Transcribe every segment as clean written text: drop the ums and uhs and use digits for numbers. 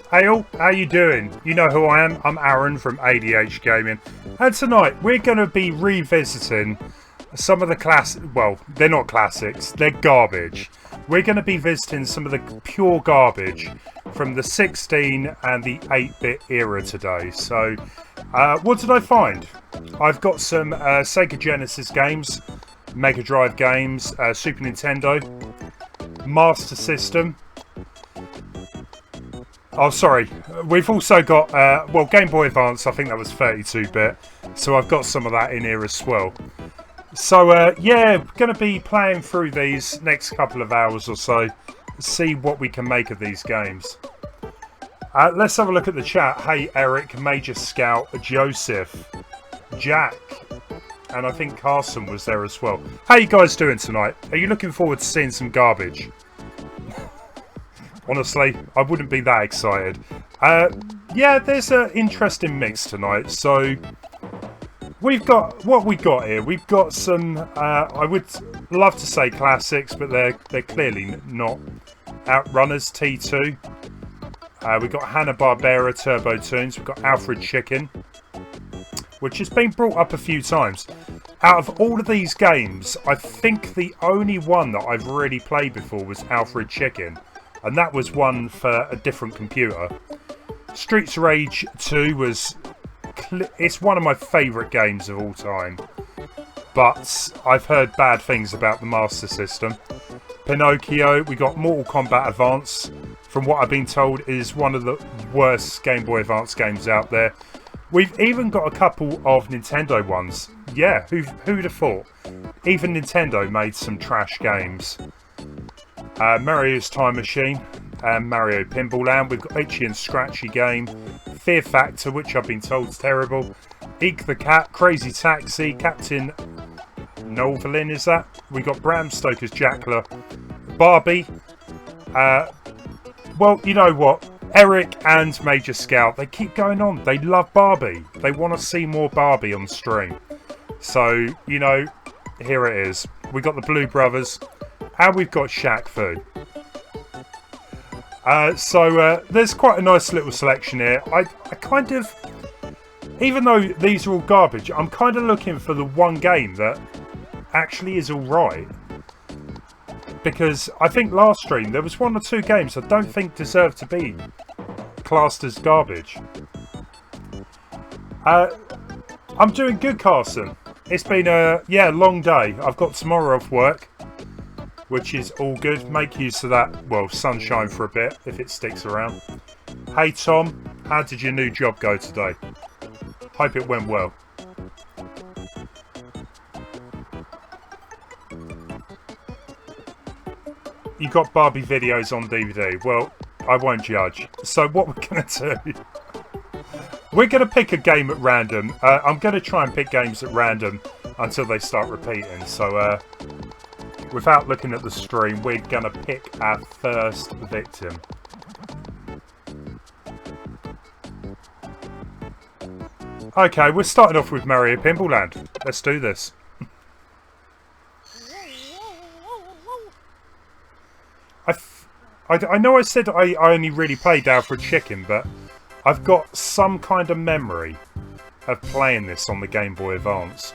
Hey all, how you doing? You know who I am. I'm Aaron from ADH Gaming. And tonight we're going to be revisiting some of the well, they're not classics, they're garbage. We're going to be visiting some of the pure garbage from the 16 and the 8-bit era today. So, what did I find? I've got some Sega Genesis games, Mega Drive games, Super Nintendo, Master System. Oh, sorry. We've also got, well, Game Boy Advance. I think that was 32-bit. So I've got some of that in here as well. So, yeah, going to be playing through these next couple of hours or so. See what we can make of these games. Let's have a look at the chat. Hey, Eric, Major Scout, Joseph, Jack, and I think Carson was there as well. How you guys doing tonight? Are you looking forward to seeing some garbage? Honestly, I wouldn't be that excited. Yeah, there's an interesting mix tonight. So, we've got what we got here. We've got some, I would love to say classics, but they're clearly not. Outrunners T2. We've got Hanna-Barbera Turbo Toons. We've got Alfred Chicken, which has been brought up a few times. Out of all of these games, I think the only one that I've really played before was Alfred Chicken. And that was one for a different computer. Streets of Rage 2 was... It's one of my favourite games of all time. But I've heard bad things about the Master System. Pinnochio, we got Mortal Kombat Advance. From what I've been told, is one of the worst Game Boy Advance games out there. We've even got a couple of Nintendo ones. Yeah, who'd have thought? Even Nintendo made some trash games. Mario's Time Machine and Mario Pinball Land. We've got Itchy and Scratchy Game, Fear Factor, which I've been told is terrible, Eek the Cat, Crazy Taxi, Captain Novelin, is that? We got Bram Stoker's Jackler, Barbie. Well, you know what? Eric and Major Scout, they keep going on. They love Barbie. They want to see more Barbie on the stream. So, you know, here it is. We got the Blue Brothers. And we've got Shaq Fu. So there's quite a nice little selection here. I kind of, even though these are all garbage, I'm kind of looking for the one game that actually is alright. Because I think last stream there was one or two games I don't think deserve to be classed as garbage. I'm doing good, Carson. It's been a long day. I've got tomorrow off work, which is all good. Make use of that, well, sunshine for a bit, if it sticks around. Hey Tom, how did your new job go today? Hope it went well. You got Barbie videos on DVD. Well, I won't judge. So what we're going to do... We're going to pick a game at random. I'm going to try and pick games at random until they start repeating. So, without looking at the stream, we're going to pick our first victim. Okay, we're starting off with Mario Pinball Land. Let's do this. I know I said I only really played Alfred Chicken, but I've got some kind of memory of playing this on the Game Boy Advance.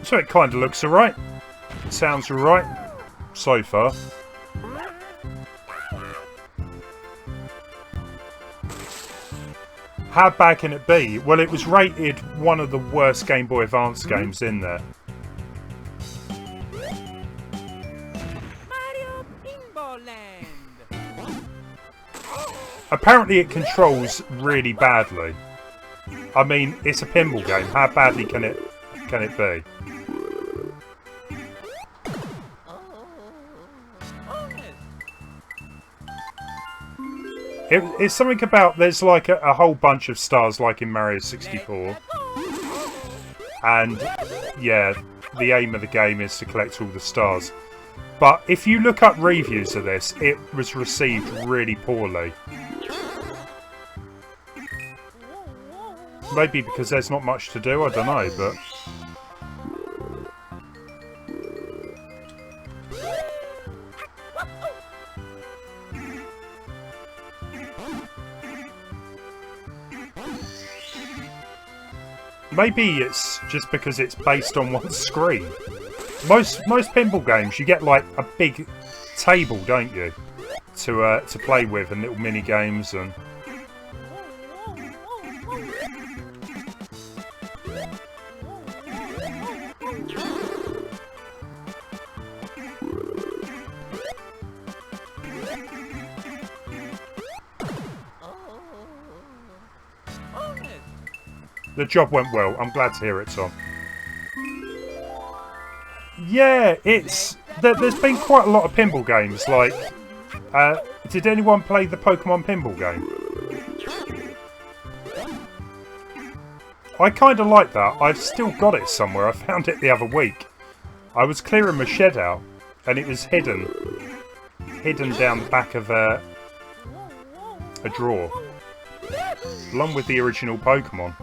So it kind of looks alright. It sounds alright so far. How bad can it be? Well, it was rated one of the worst Game Boy Advance games in there. Apparently it controls really badly. I mean, it's a pinball game. How badly can it be? It's something about, there's like a whole bunch of stars like in Mario 64. And yeah, the aim of the game is to collect all the stars. But if you look up reviews of this, it was received really poorly. Maybe because there's not much to do, I don't know, but... Maybe it's just because it's based on one screen. Most pinball games, you get like a big table, don't you, to play with, and little mini games and. The job went well. I'm glad to hear it, Tom. Yeah, there's been quite a lot of pinball games. Like, did anyone play the Pokemon pinball game? I kind of like that. I've still got it somewhere. I found it the other week. I was clearing my shed out, and it was hidden down the back of a drawer, along with the original Pokemon.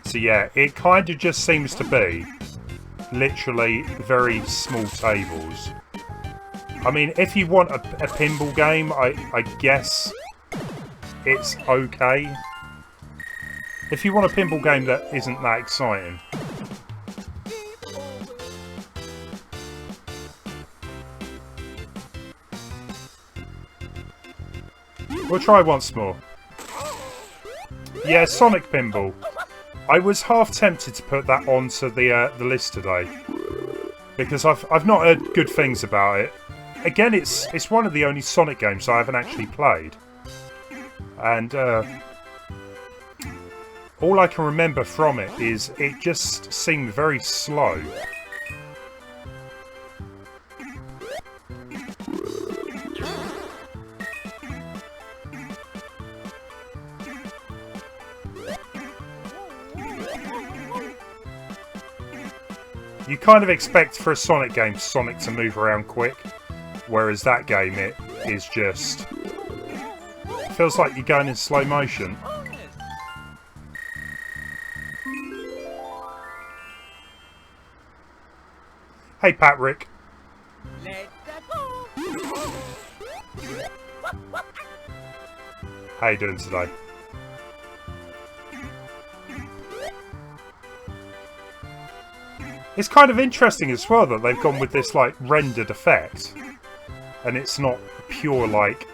So yeah, it kind of just seems to be literally very small tables. I mean, if you want a pinball game, I guess it's okay. If you want a pinball game that isn't that exciting. We'll try once more. Yeah, Sonic Pinball. I was half tempted to put that onto the list today because I've not heard good things about it. Again, it's one of the only Sonic games I haven't actually played, and all I can remember from it is it just seemed very slow. You kind of expect for a Sonic game Sonic to move around quick, whereas that game it is just feels like you're going in slow motion. Hey Patrick. How you doing today? It's kind of interesting as well that they've gone with this like rendered effect, and it's not pure like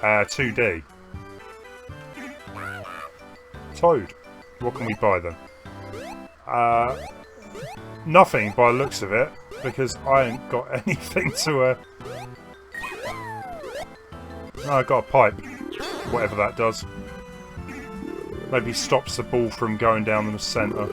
2D. Toad, what can we buy then? Nothing by the looks of it, because I ain't got anything to. No, I got a pipe, whatever that does. Maybe stops the ball from going down the centre.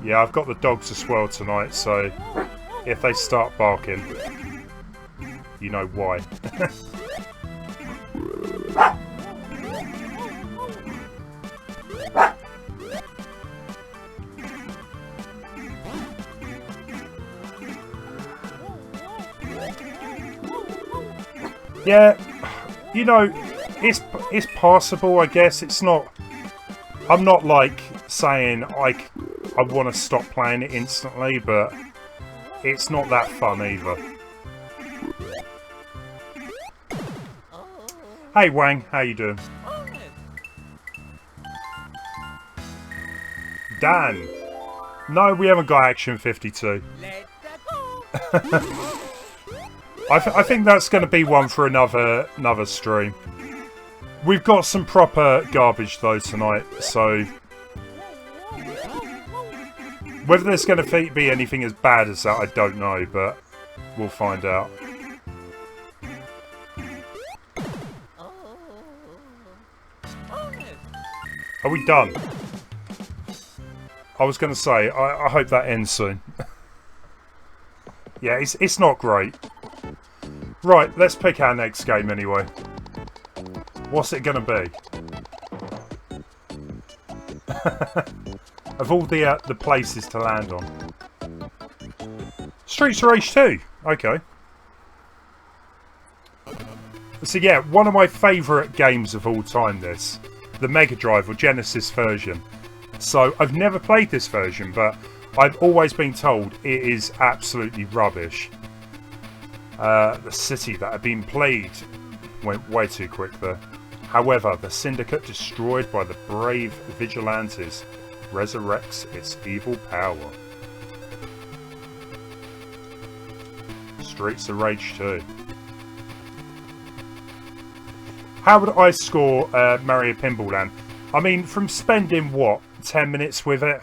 Yeah, I've got the dogs as well tonight, so if they start barking, you know why. Yeah, you know, it's passable, I guess. It's not. I'm not like saying I want to stop playing it instantly, but it's not that fun either. Hey Wang, how you doing? Dan. No, we haven't got Action 52. I think that's going to be one for another stream. We've got some proper garbage though tonight, so whether there's going to be anything as bad as that, I don't know, but we'll find out. Are we done? I was going to say, I hope that ends soon. Yeah, it's not great. Right, let's pick our next game anyway. What's it going to be? Of all the places to land on. Streets of Rage 2. Okay. So yeah, one of my favourite games of all time, this. The Mega Drive or Genesis version. So I've never played this version, but I've always been told it is absolutely rubbish. The city that had been plagued went way too quick there. However, the syndicate destroyed by the brave vigilantes resurrects its evil power. Streets of Rage 2. How would I score Mario Pinball Land? I mean, from spending, what, 10 minutes with it?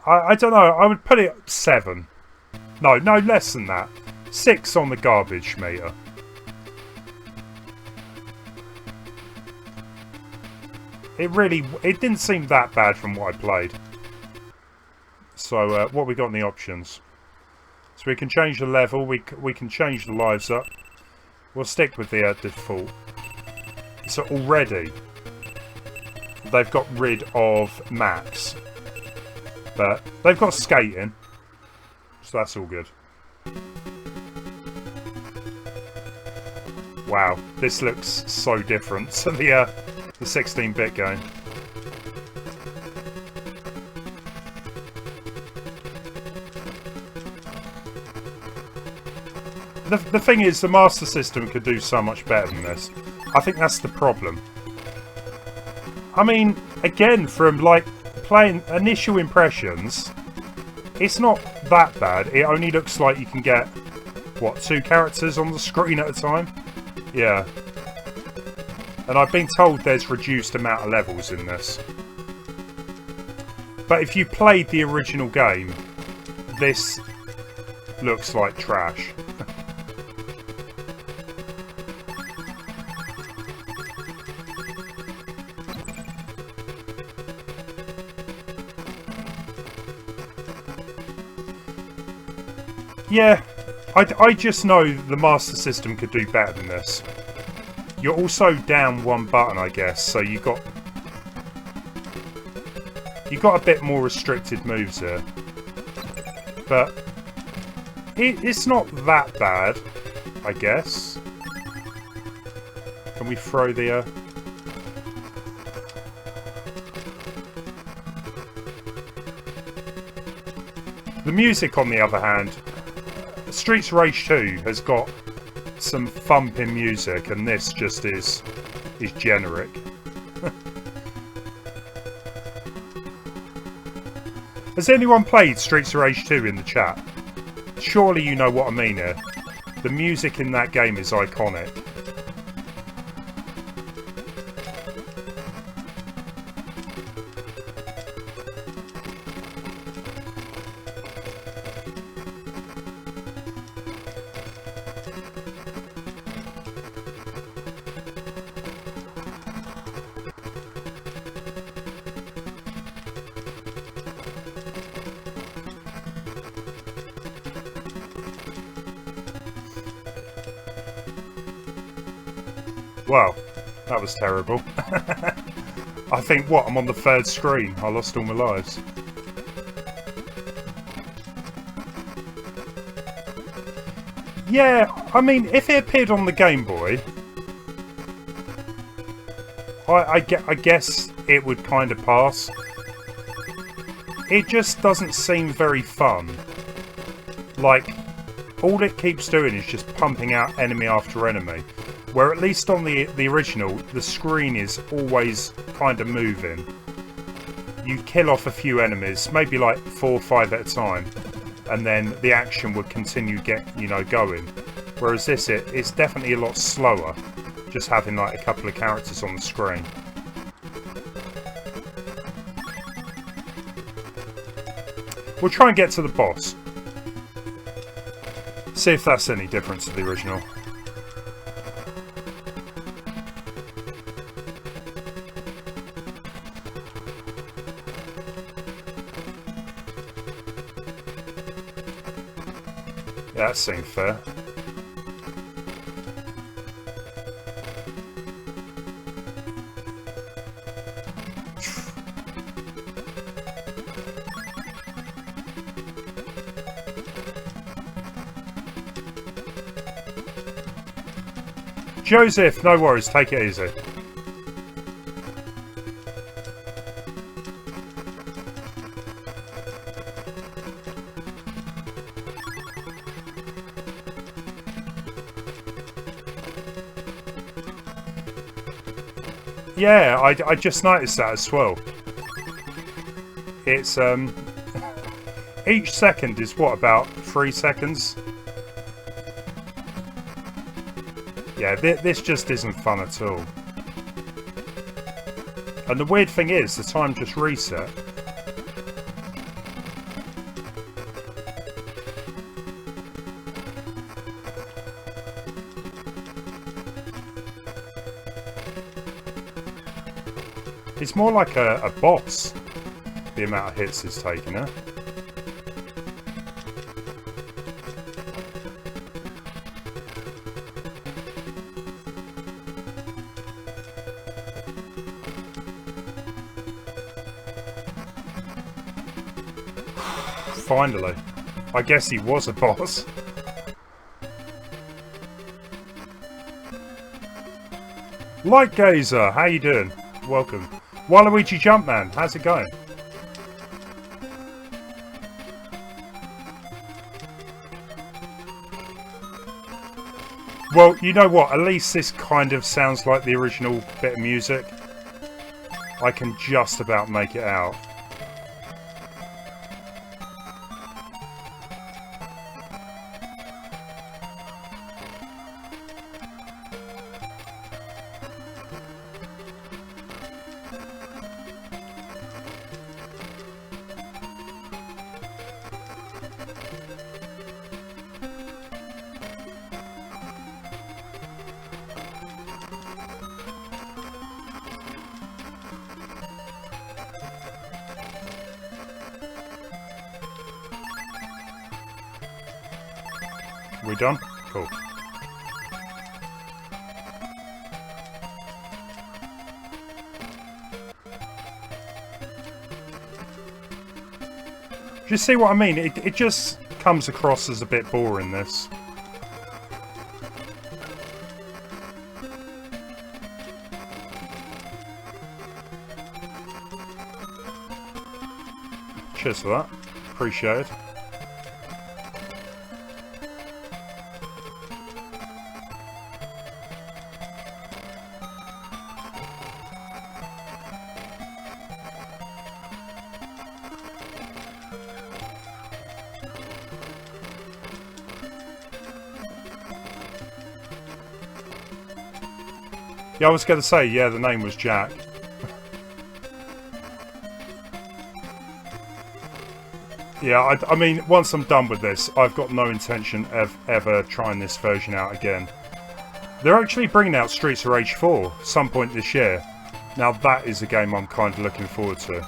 I don't know, I would put it 7. No, less than that. 6 on the garbage meter. It didn't seem that bad from what I played. So, what we got in the options? So we can change the level, we can change the lives up. We'll stick with the default. So already, they've got rid of maps. But they've got skating. So that's all good. Wow, this looks so different to the 16-bit game. The thing is, the Master System could do so much better than this. I think that's the problem. I mean, again, from like playing initial impressions, it's not that bad. It only looks like you can get, what, 2 characters on the screen at a time? Yeah. And I've been told there's reduced amount of levels in this. But if you played the original game, this looks like trash. Yeah, I just know the Master System could do better than this. You're also down 1 button, I guess, so you got a bit more restricted moves here. But it's not that bad, I guess. Can we throw the... The music, on the other hand, Streets of Rage 2 has got some thumping music, and this just is generic. Has anyone played Streets of Rage 2 in the chat? Surely you know what I mean here. The music in that game is iconic. Wow, that was terrible. I think, what, I'm on the 3rd screen. I lost all my lives. Yeah, I mean, if it appeared on the Game Boy, I guess it would kind of pass. It just doesn't seem very fun. Like, all it keeps doing is just pumping out enemy after enemy. Where at least on the original, the screen is always kind of moving. You kill off a few enemies, maybe like 4 or 5 at a time, and then the action would continue going. Whereas this, it's definitely a lot slower, just having like a couple of characters on the screen. We'll try and get to the boss. See if that's any different to the original. Yeah, that seemed fair. Joseph, no worries, take it easy. Yeah, I just noticed that as well. It's, each second is what, about 3 seconds? Yeah, this just isn't fun at all. And the weird thing is, the time just reset. It's more like a boss, the amount of hits it's taken, huh? Finally. I guess he was a boss. Light Gazer, how you doing? Welcome. Waluigi Jumpman, how's it going? Well, you know what? At least this kind of sounds like the original bit of music. I can just about make it out. We done? Cool. Do you see what I mean? It just comes across as a bit boring, this. Cheers for that. Appreciate it. Yeah, I was going to say, yeah, the name was Jack. Yeah, I mean, once I'm done with this, I've got no intention of ever trying this version out again. They're actually bringing out Streets of Rage 4 some point this year. Now that is a game I'm kind of looking forward to.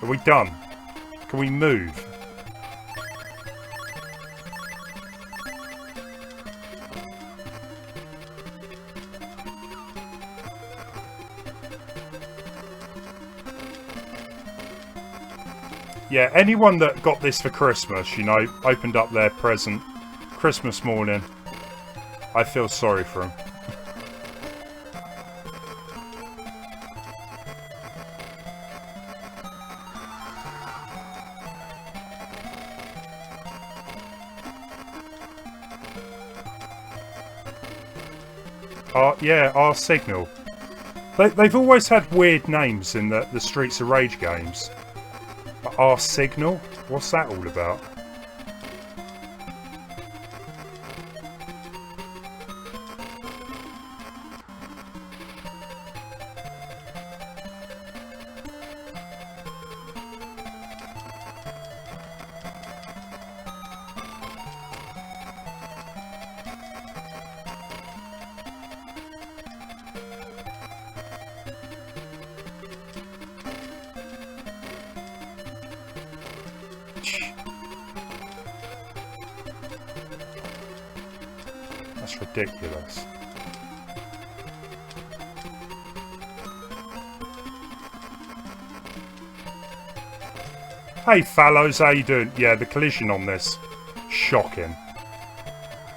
Are we done? Can we move? Yeah, anyone that got this for Christmas, you know, opened up their present Christmas morning, I feel sorry for them. Yeah, our Signal. They've always had weird names in the Streets of Rage games. Our Signal? What's that all about? That's ridiculous. Hey fellows, how you doing? Yeah, the collision on this, shocking.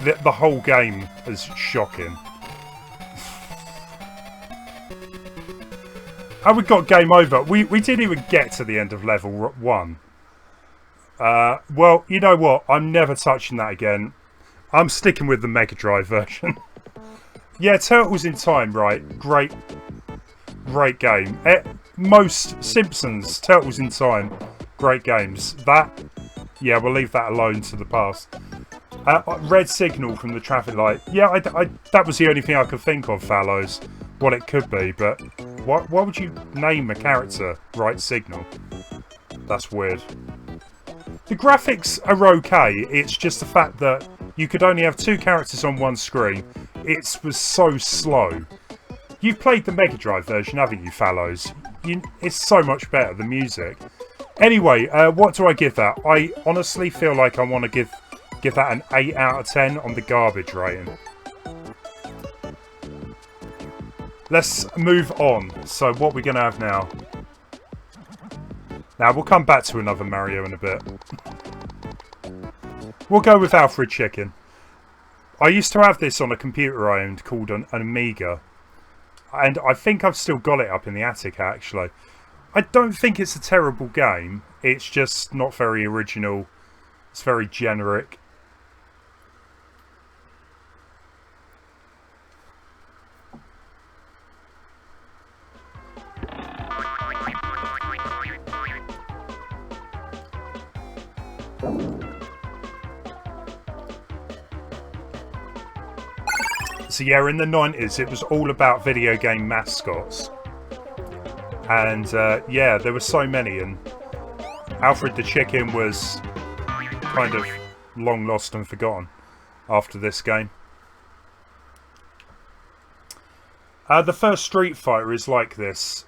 The whole game is shocking. Oh, we got game over. We didn't even get to the end of level 1. Well, you know what? I'm never touching that again. I'm sticking with the Mega Drive version. Yeah, Turtles in Time, right? Great game. Most Simpsons, Turtles in Time, great games. That, yeah, we'll leave that alone to the past. Red Signal from the traffic light. Yeah, that was the only thing I could think of, Fallows. What it could be, but why would you name a character Right Signal? That's weird. The graphics are okay. It's just the fact that you could only have 2 characters on one screen. It was so slow. You've played the Mega Drive version, haven't you, Fallows? It's so much better, the music. Anyway, what do I give that? I honestly feel like I want to give that an 8 out of 10 on the garbage rating. Let's move on. So what we're going to have now. Now, we'll come back to another Mario in a bit. We'll go with Alfred Chicken. I used to have this on a computer I owned called an Amiga. And I think I've still got it up in the attic, actually. I don't think it's a terrible game. It's just not very original. It's very generic. So yeah, in the 90s it was all about video game mascots. And yeah, there were so many, and Alfred the Chicken was kind of long lost and forgotten after this game. The first Street Fighter is like this.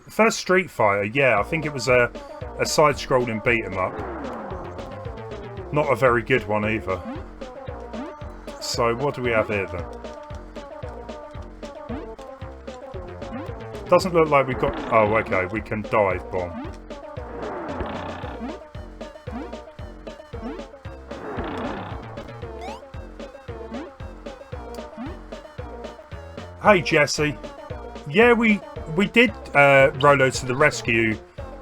First Street Fighter, yeah, I think it was a side-scrolling beat-em-up. Not a very good one either. So what do we have here then? Doesn't look like we've got... Oh, okay, we can dive bomb. Hey, Jesse. Yeah, we did Rolo to the rescue,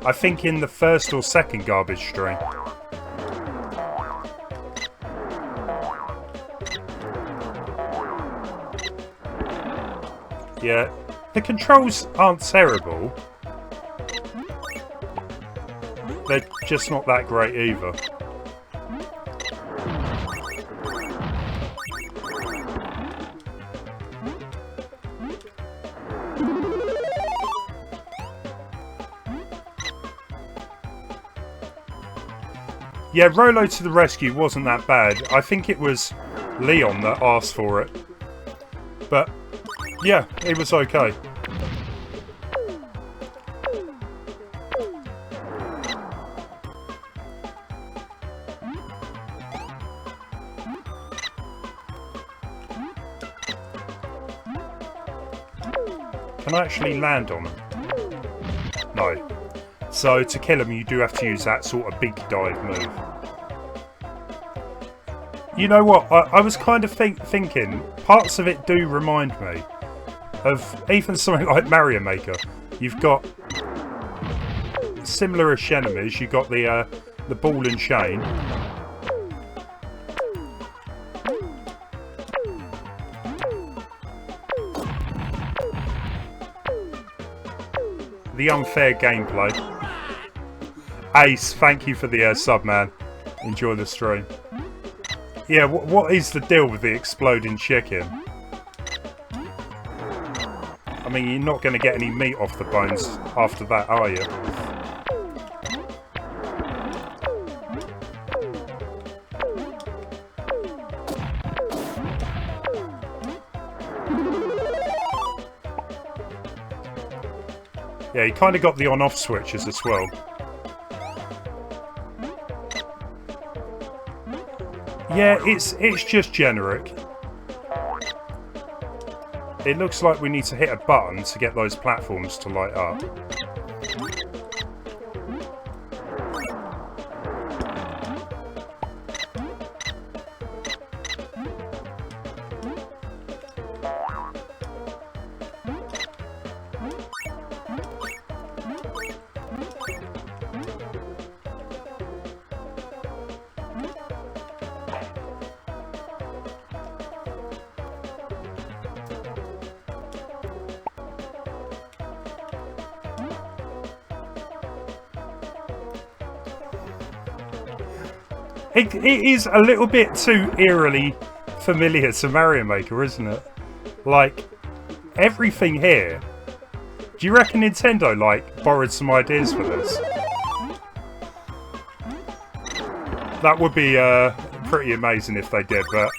I think in the first or second garbage stream. Yeah. The controls aren't terrible. They're just not that great either. Yeah, Rolo to the rescue wasn't that bad. I think it was Leon that asked for it. But yeah, it was okay. Can I actually land on them? No. So to kill them you do have to use that sort of big dive move. You know what, I was kind of thinking, parts of it do remind me of even something like Mario Maker. You've got similar-ish enemies. You've got the ball and chain. The unfair gameplay. Ace, thank you for the sub, man. Enjoy the stream. Yeah, what is the deal with the exploding chicken? I mean, you're not going to get any meat off the bones after that, are you? Yeah, you kind of got the on-off switches as well. Yeah, it's just generic. It looks like we need to hit a button to get those platforms to light up. It is a little bit too eerily familiar to Mario Maker, isn't it? Like, everything here. Do you reckon Nintendo, like, borrowed some ideas for this? That would be pretty amazing if they did, but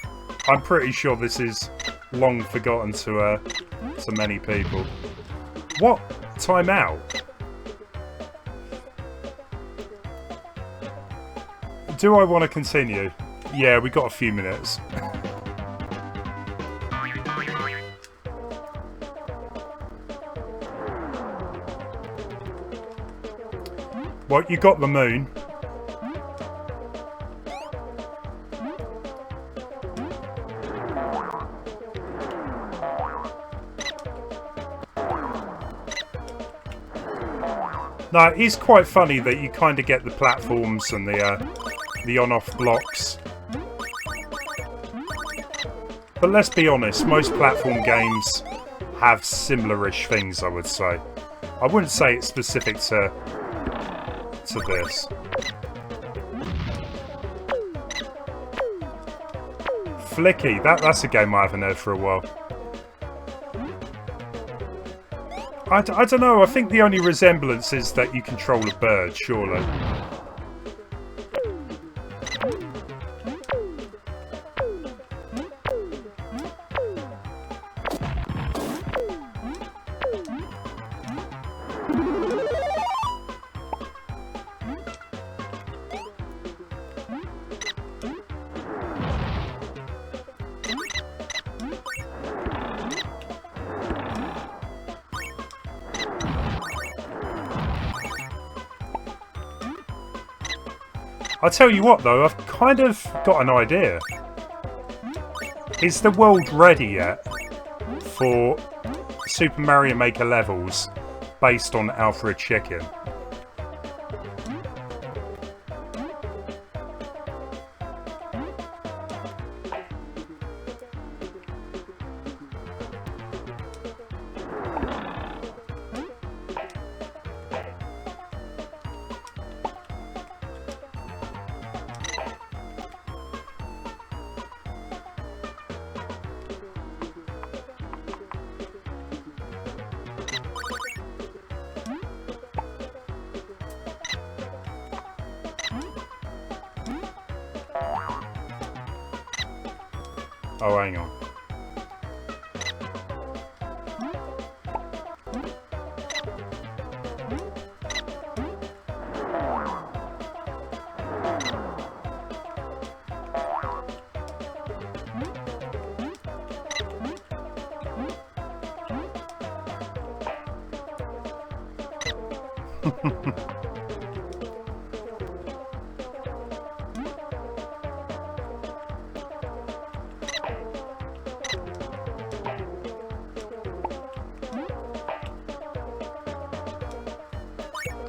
I'm pretty sure this is long forgotten to many people. What? Time out? Do I want to continue? Yeah, we got a few minutes. Well, you got the moon. No, it is quite funny that you kind of get the platforms and the on-off blocks. But let's be honest, most platform games have similar-ish things, I would say. I wouldn't say it's specific to this. Flicky, that's a game I haven't heard for a while. I don't know, I think the only resemblance is that you control a bird, surely. I'll tell you what though, I've kind of got an idea. Is the world ready yet for Super Mario Maker levels based on Alfred Chicken? Oh, hang on.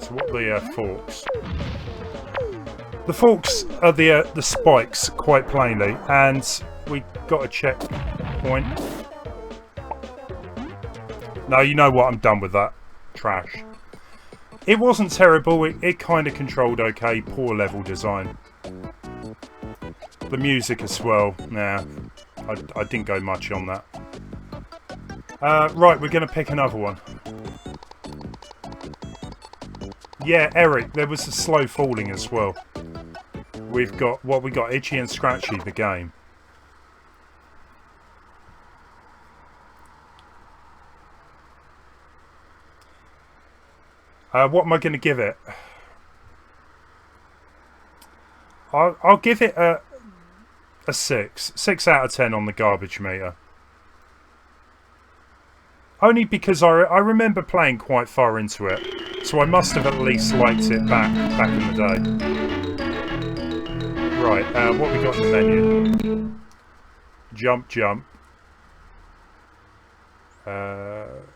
So what are the forks? The forks are the spikes, quite plainly, and we got a checkpoint. No, you know what? I'm done with that trash. It wasn't terrible. It kind of controlled okay. Poor level design. The music as well. Nah, I didn't go much on that. Right, we're going to pick another one. Yeah, Eric, there was a slow falling as well. We've got, what we got? Itchy and Scratchy, the game. What am I going to give it? I'll give it a 6. 6 out of 10 on the garbage meter. Only because I remember playing quite far into it, so I must have at least liked it back in the day. Right, what we got in the menu? Jump, jump.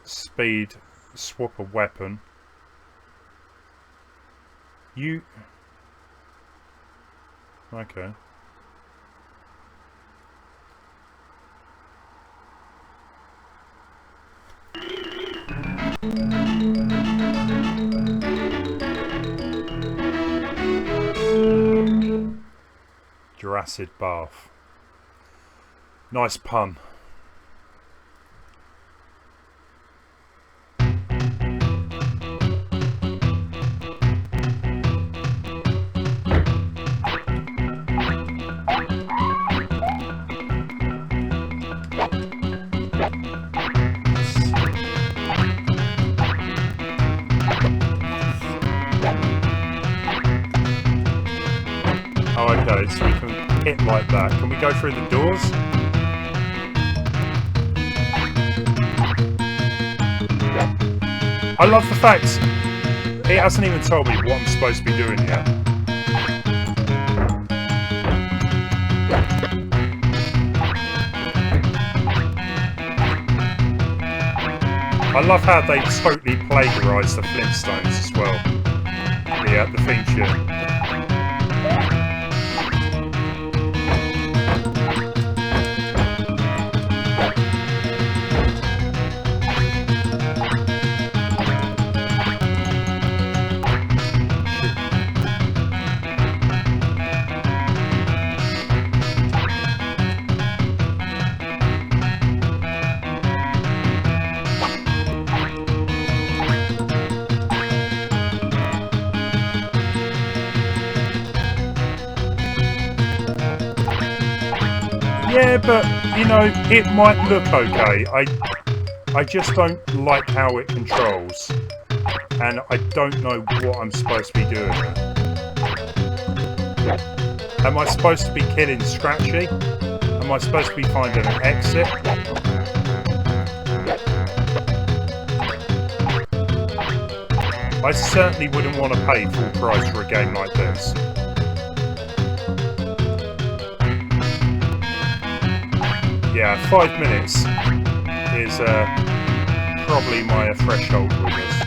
Speed, swap a weapon. You... Okay. Jurassic bath. Nice pun. Oh, okay, so we can hit like that. Can we go through the doors? I love the fact it hasn't even told me what I'm supposed to be doing yet. I love how they totally plagiarised the Flintstones as well. The theme tune. Yeah, but, you know, it might look okay. I just don't like how it controls. And I don't know what I'm supposed to be doing there. Am I supposed to be killing Scratchy? Am I supposed to be finding an exit? I certainly wouldn't want to pay full price for a game like this. Yeah, 5 minutes is probably my threshold with this.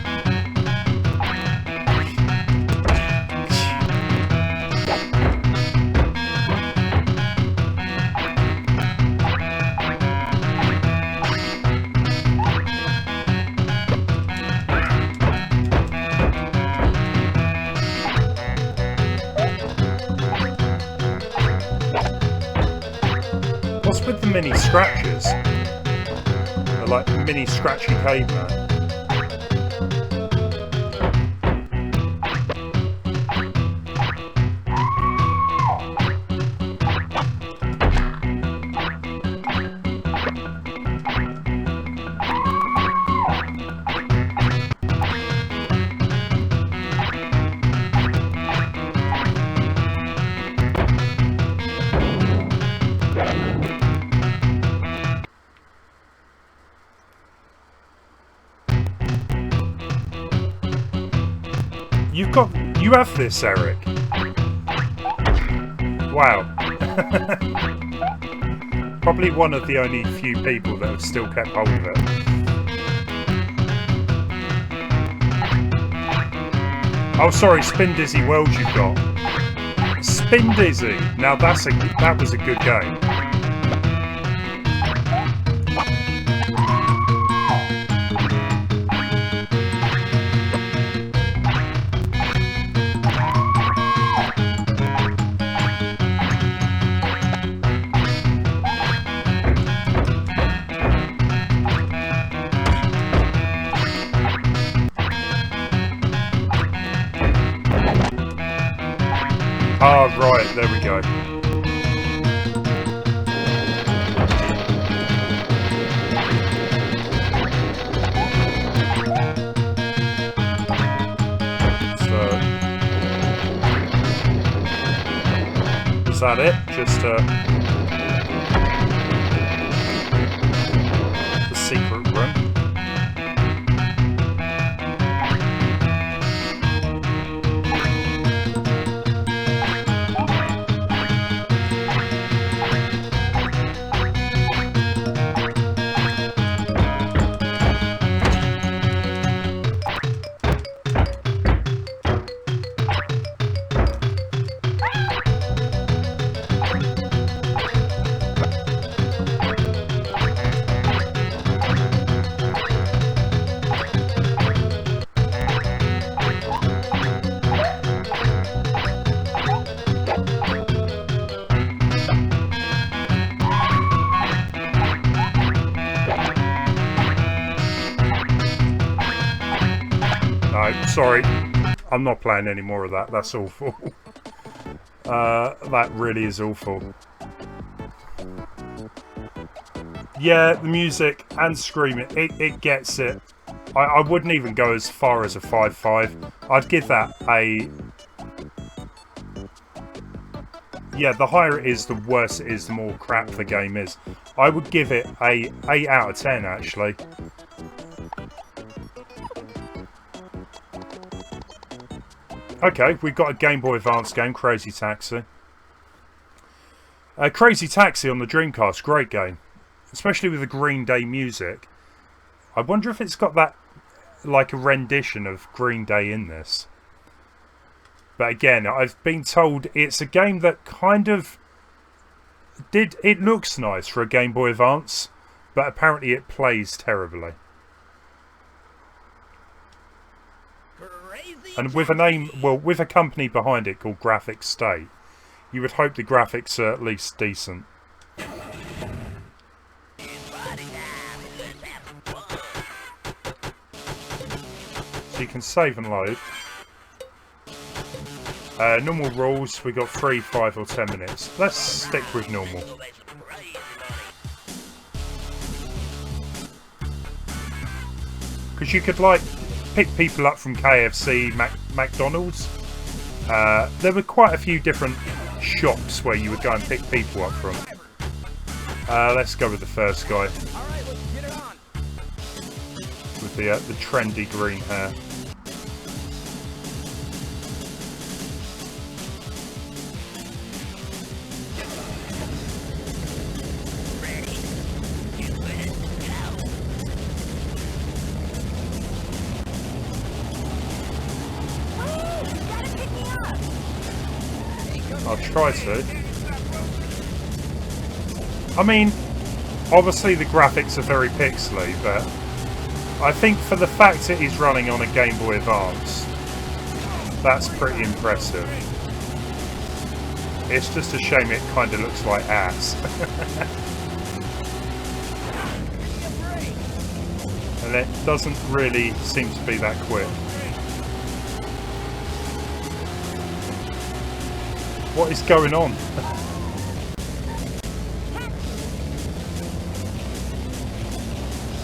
What's with the mini scratches? They're like mini scratchy caveman. You have this, Eric. Wow. Probably one of the only few people that have still kept hold of it. Oh, sorry, Spin Dizzy World you've got. Spin Dizzy. Now that was a good game. Ah, right, there we go. So, is that it? Just the secret room. No, sorry. I'm not playing any more of that. That's awful. That really is awful. Yeah, the music and screaming, it gets it. I wouldn't even go as far as a 5.5. I'd give that a... Yeah, the higher it is, the worse it is, the more crap the game is. I would give it a 8 out of 10, actually. Okay, we've got a Game Boy Advance game, Crazy Taxi. Crazy Taxi on the Dreamcast, great game. Especially with the Green Day music. I wonder if it's got that, like a rendition of Green Day in this. But again, I've been told it's a game that kind of it looks nice for a Game Boy Advance, but apparently it plays terribly. And with a name, well, with a company behind it called Graphic State, you would hope the graphics are at least decent. So you can save and load. Normal rules, we got 3, 5 or 10 minutes. Let's stick with normal. Because you could, like, pick people up from KFC, McDonald's. There were quite a few different shops where you would go and pick people up from. Let's go with the first guy. With the trendy green hair. I'll try to. I mean, obviously the graphics are very pixely, but I think for the fact it is running on a Game Boy Advance, that's pretty impressive. It's just a shame it kind of looks like ass. And it doesn't really seem to be that quick. What is going on?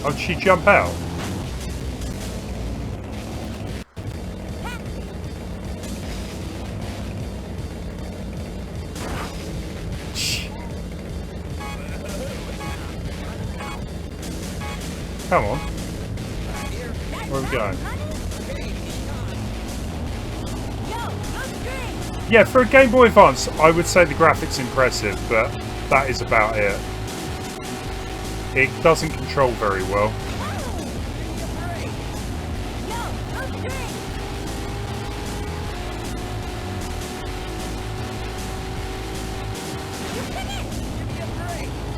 Oh, did she jump out? Come on. Where are we going? Yeah, for a Game Boy Advance, I would say the graphics impressive, but that is about it. It doesn't control very well.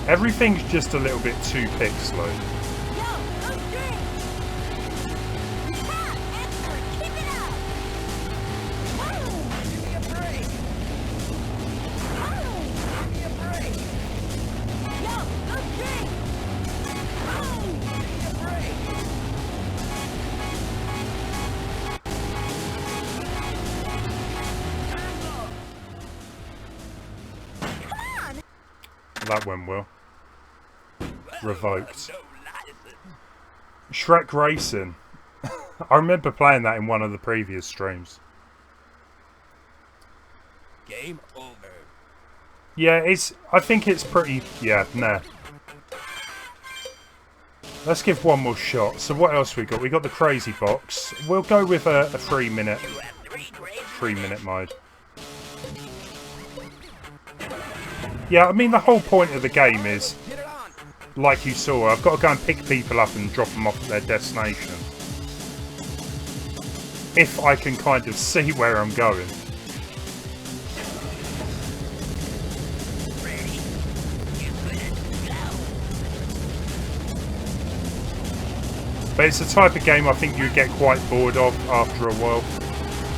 Everything's just a little bit too pixely. That went well. Revoked. Shrek Racing. I remember playing that in one of the previous streams. Game over. Yeah, I think it's pretty... Yeah, nah. Let's give one more shot. So what else we got? We got the crazy box. We'll go with a 3 minute mode. Yeah, I mean the whole point of the game is, like you saw, I've got to go and pick people up and drop them off at their destination. If I can kind of see where I'm going. But it's the type of game I think you get quite bored of after a while.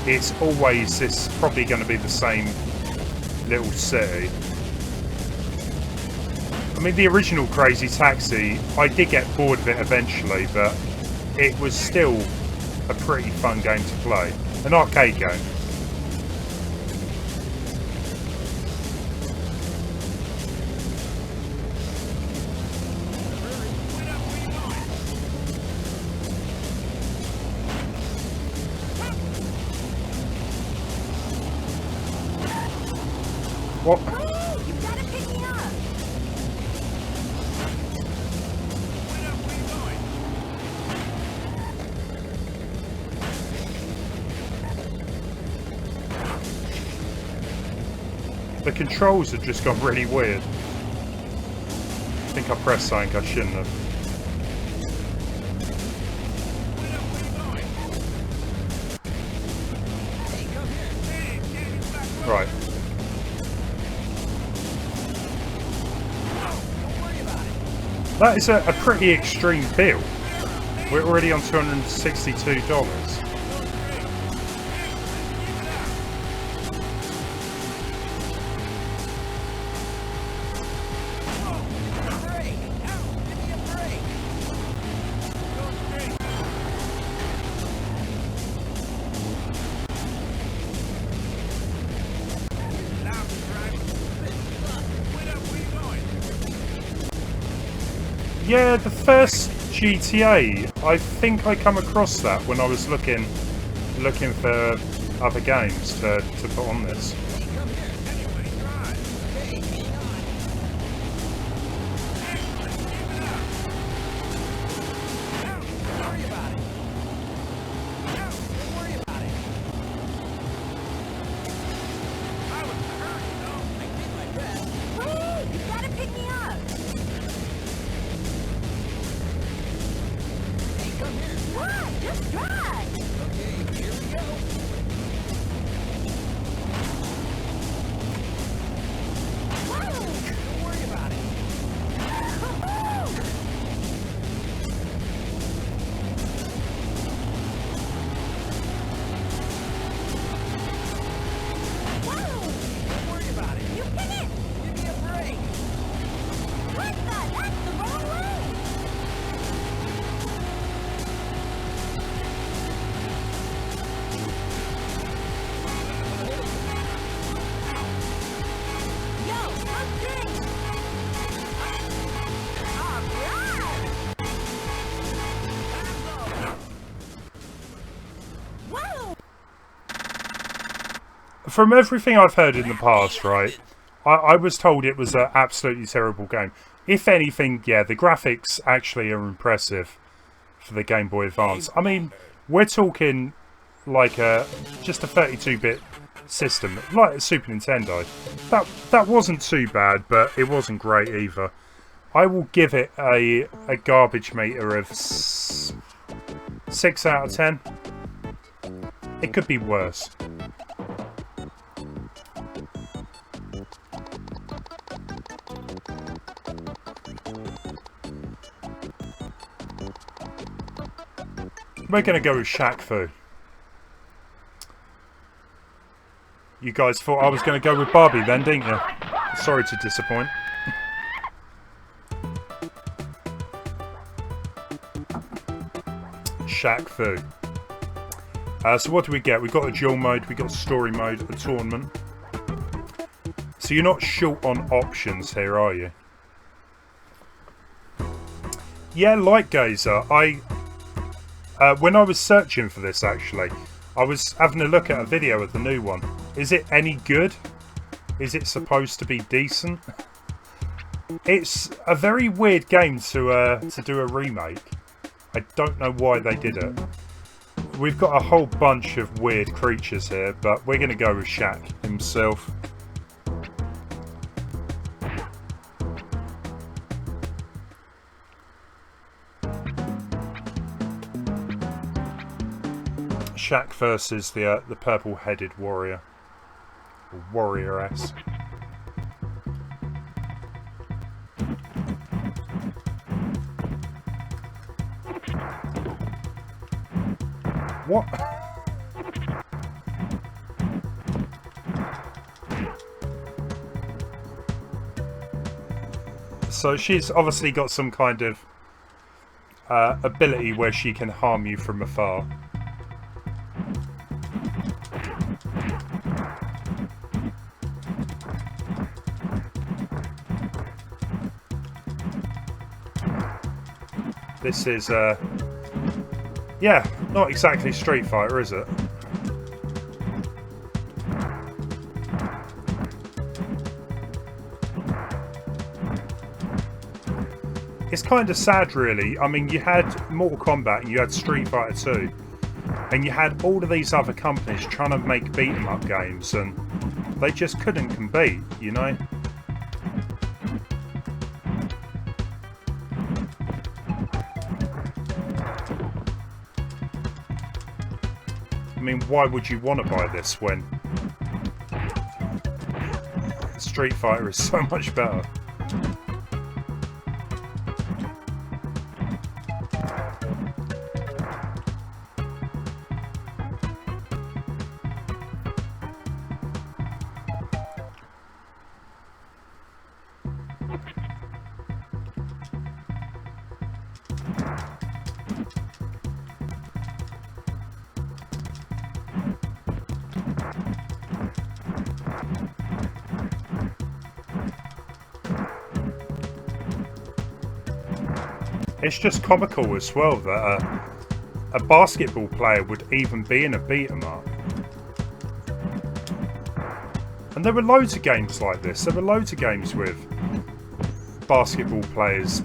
It's always, it's probably going to be the same little city. I mean, the original Crazy Taxi, I did get bored of it eventually, but it was still a pretty fun game to play. An arcade game. What? Wait, you gotta pick me up. The controls have just gone really weird. I think I pressed something I shouldn't have. Right. That is a pretty extreme bill. We're already on $262. Yeah, the first GTA, I think I come across that when I was looking for other games to put on this. From everything I've heard in the past, right, I was told it was an absolutely terrible game. If anything, yeah, the graphics actually are impressive for the Game Boy Advance. I mean, we're talking like just a 32-bit system, like a Super Nintendo. That wasn't too bad, but it wasn't great either. I will give it a garbage meter of 6 out of 10. It could be worse. We're going to go with Shaq Fu. You guys thought I was going to go with Barbie then, didn't you? Sorry to disappoint. Shaq Fu. So what do we get? We've got a dual mode, we've got story mode, a tournament. So you're not short on options here, are you? Yeah, Light Gazer. When I was searching for this, actually, I was having a look at a video of the new one. Is it any good? Is it supposed to be decent? It's a very weird game to do a remake. I don't know why they did it. We've got a whole bunch of weird creatures here, but we're going to go with Shaq himself. Shaq versus the purple-headed warrior. Or warrioress. What? So she's obviously got some kind of ability where she can harm you from afar. This is, yeah, not exactly Street Fighter, is it? It's kind of sad, really. I mean, you had Mortal Kombat and you had Street Fighter 2, and you had all of these other companies trying to make beat-em-up games, and they just couldn't compete, you know? I mean, why would you want to buy this when Street Fighter is so much better? It's just comical as well that a basketball player would even be in a beat-em-up. And there were loads of games like this. There were loads of games with basketball players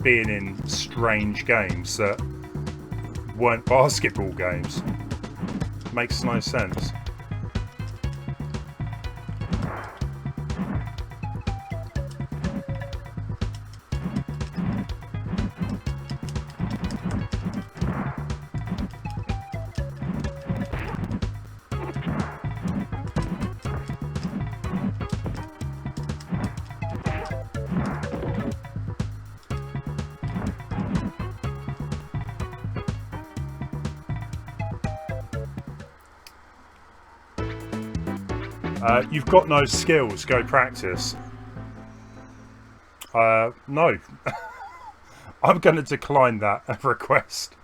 being in strange games that weren't basketball games. Makes no sense. You've got no skills, go practice. No. I'm going to decline that request.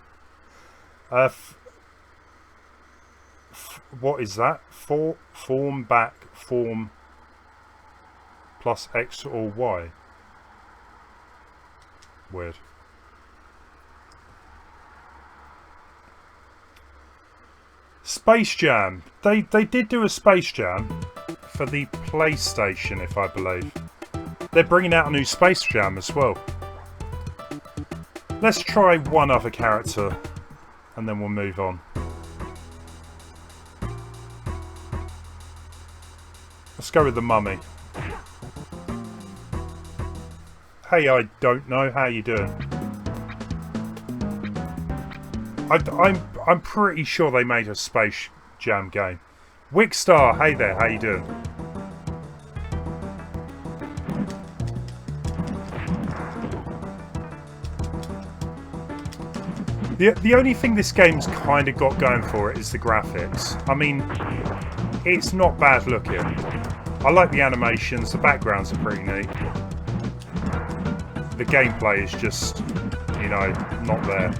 What is that? Form back, form plus X or Y. Weird. Space Jam. They did do a Space Jam for the PlayStation, if I believe. They're bringing out a new Space Jam as well. Let's try one other character and then we'll move on. Let's go with the Mummy. Hey, I don't know. How you doing? I'm pretty sure they made a Space Jam game. Wickstar, hey there, how you doing? The only thing this game's kind of got going for it is the graphics. I mean, it's not bad looking. I like the animations, the backgrounds are pretty neat. The gameplay is just, you know, not there.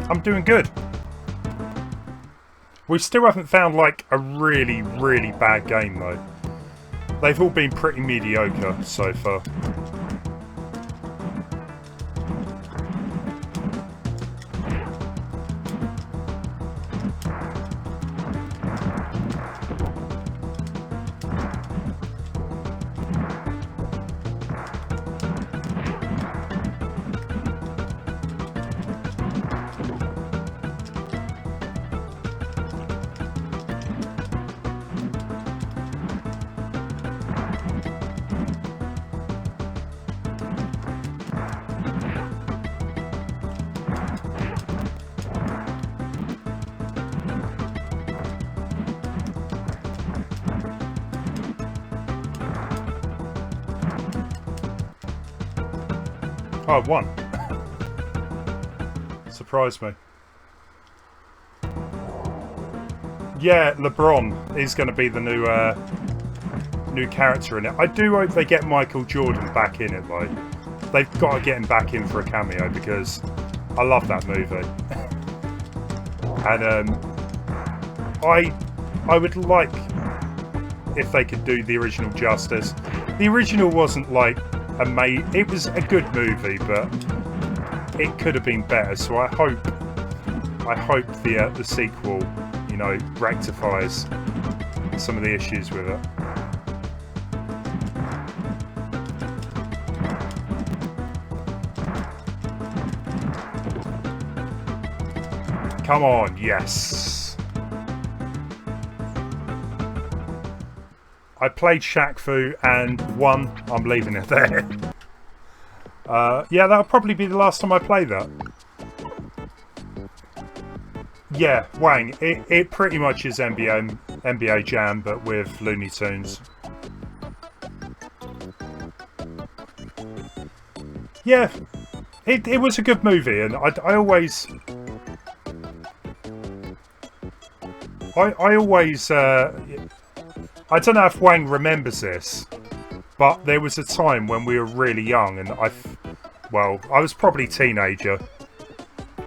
I'm doing good. We still haven't found like a really, really bad game though. They've all been pretty mediocre so far. Oh, I won. Surprised me. Yeah, LeBron is going to be the new character in it. I do hope they get Michael Jordan back in it though. They've got to get him back in for a cameo because I love that movie. And I would like if they could do the original justice. The original wasn't like amazing. It was a good movie, but it could have been better. So I hope the sequel, you know, rectifies some of the issues with it. Come on, yes. I played Shaq Fu and won. I'm leaving it there. Yeah, that'll probably be the last time I play that. Yeah, Wang. It pretty much is NBA Jam, but with Looney Tunes. Yeah, it was a good movie, and I always... I always... I don't know if Wang remembers this, but there was a time when we were really young, and I was probably a teenager.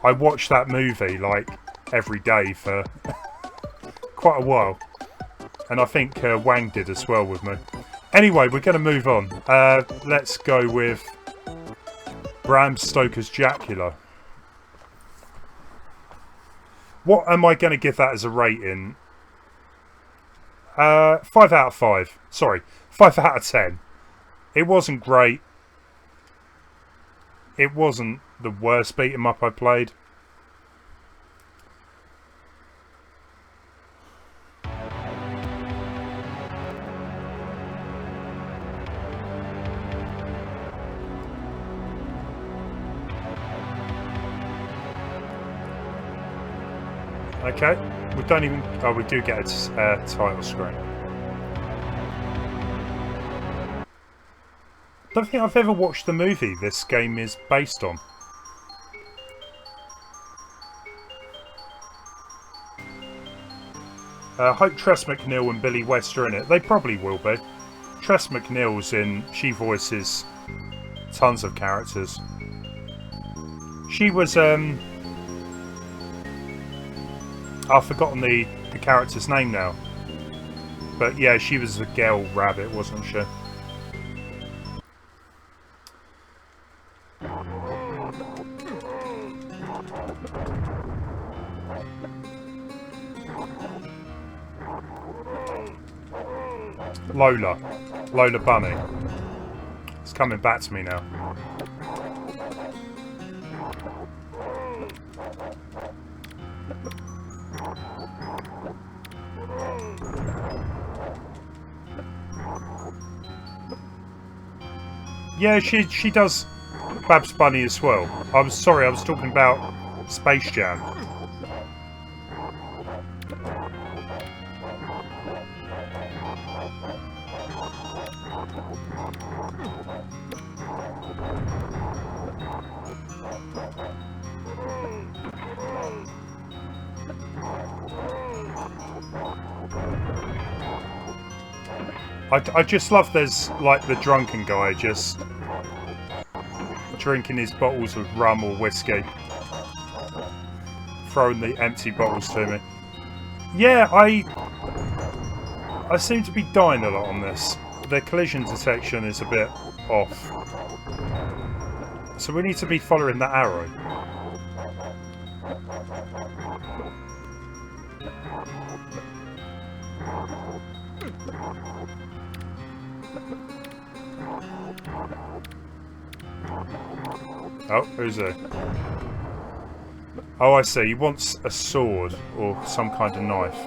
I watched that movie, like, every day for quite a while. And I think Wang did as well with me. Anyway, we're going to move on. Let's go with Bram Stoker's Dracula. What am I going to give that as a rating? 5 out of 5. Sorry, 5 out of 10. It wasn't great. It wasn't the worst beat 'em up I played. Okay, we don't even... Oh, we do get a title screen. Don't think I've ever watched the movie this game is based on. I hope Tress MacNeille and Billy West are in it. They probably will be. Tress MacNeille's in... She voices tons of characters. She was... I've forgotten the character's name now. But yeah, she was a girl rabbit, wasn't she? Lola Bunny. It's coming back to me now. Yeah, she does Babs Bunny as well. I was talking about Space Jam. I just love there's like the drunken guy just drinking his bottles of rum or whiskey, throwing the empty bottles to me. Yeah, I seem to be dying a lot on this. The collision detection is a bit off, so we need to be following that arrow. Oh, who's there? Oh, I see. He wants a sword or some kind of knife.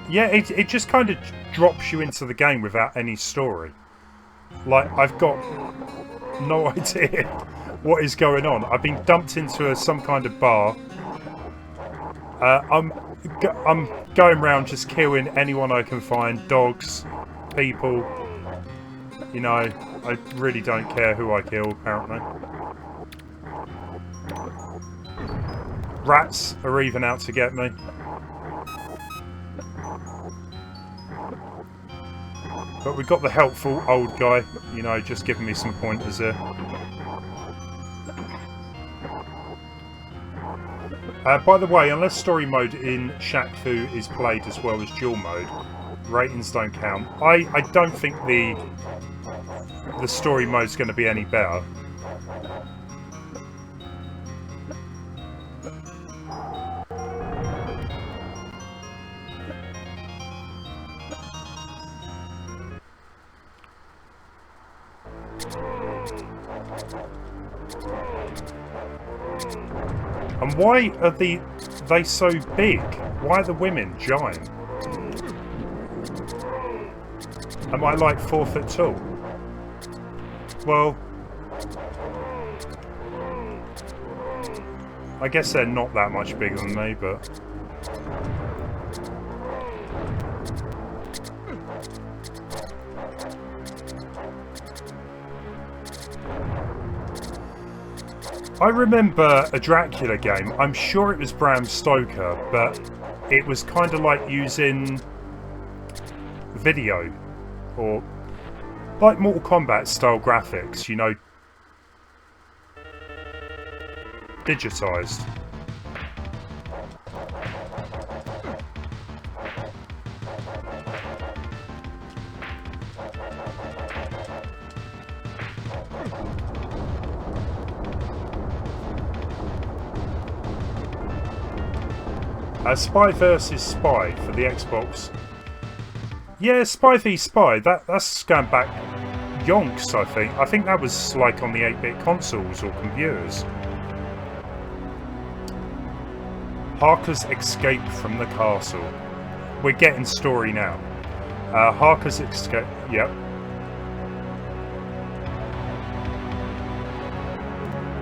Yeah, it just kind of drops you into the game without any story. Like, I've got no idea what is going on. I've been dumped into some kind of bar. I'm going around just killing anyone I can find. Dogs, people, you know. I really don't care who I kill, apparently. Rats are even out to get me. But we've got the helpful old guy, you know, just giving me some pointers there. By the way, unless story mode in Shaq Fu is played as well as dual mode, ratings don't count. I don't think the story mode's going to be any better. And why are they so big? Why are the women giant? Am I like 4 foot tall? Well, I guess they're not that much bigger than me, but... I remember a Dracula game. I'm sure it was Bram Stoker, but it was kind of like using video or like Mortal Kombat style graphics, you know, digitized. Spy versus Spy for the Xbox. Yeah, Spy v Spy. That's going back yonks, I think. I think that was like on the 8-bit consoles or computers. Harker's escape from the castle. We're getting story now. Harker's escape. Yep.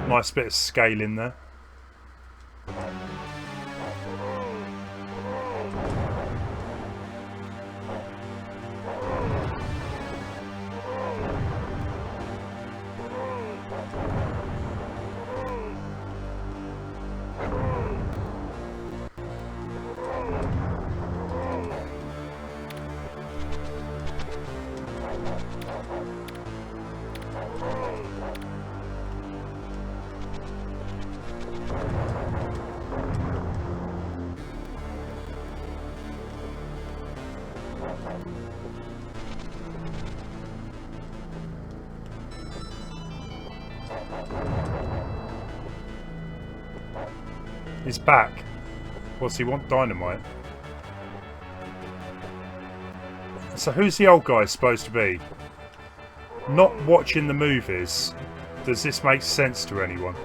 Nice bit of scale in there. He's back. What's he want? Dynamite. So who's the old guy supposed to be? Not watching the movies. Does this make sense to anyone?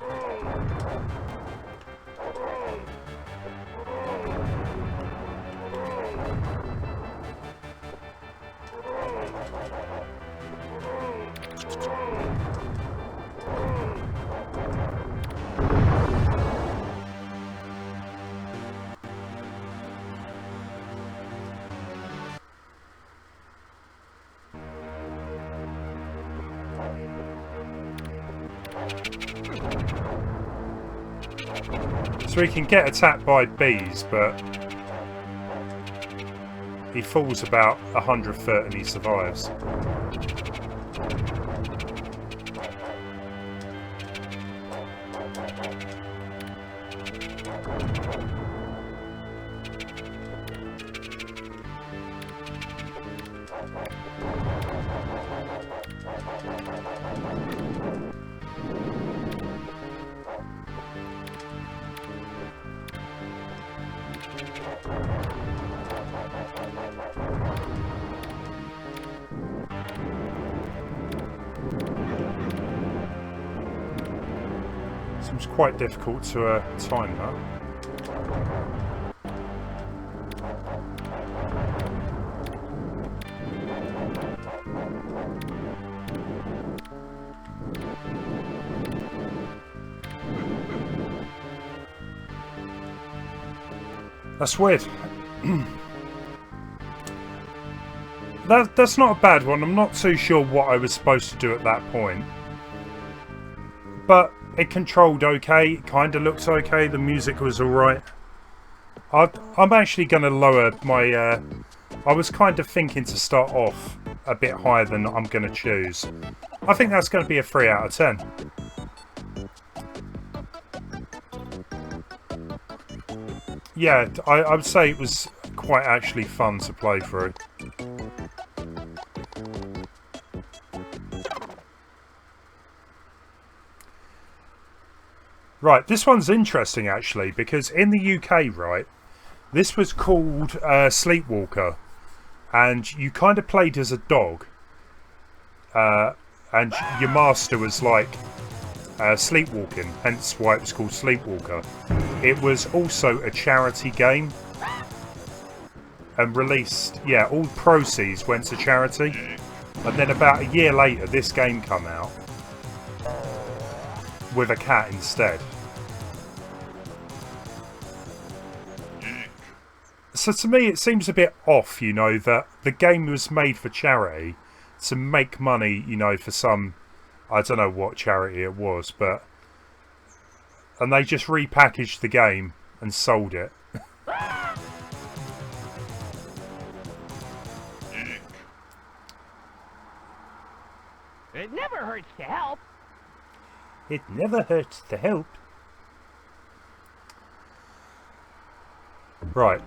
So he can get attacked by bees, but he falls about 100 foot and he survives. Seems quite difficult to time that. That's weird. That's not a bad one. I'm not too sure what I was supposed to do at that point. But it controlled okay. It kind of looked okay. The music was alright. I'm actually going to lower my... I was kind of thinking to start off a bit higher than I'm going to choose. I think that's going to be a 3 out of 10. Yeah, I would say it was quite actually fun to play through. Right, this one's interesting actually, because in the UK, right, this was called Sleepwalker, and you kind of played as a dog, and your master was like sleepwalking, hence why it was called Sleepwalker. It was also a charity game, and released, yeah, all proceeds went to charity, and then about a year later this game came out with a cat instead. So to me it seems a bit off, you know, that the game was made for charity to make money, you know, for some, I don't know what charity it was, but, and they just repackaged the game and sold it. It never hurts to help. It never hurts to help. Right.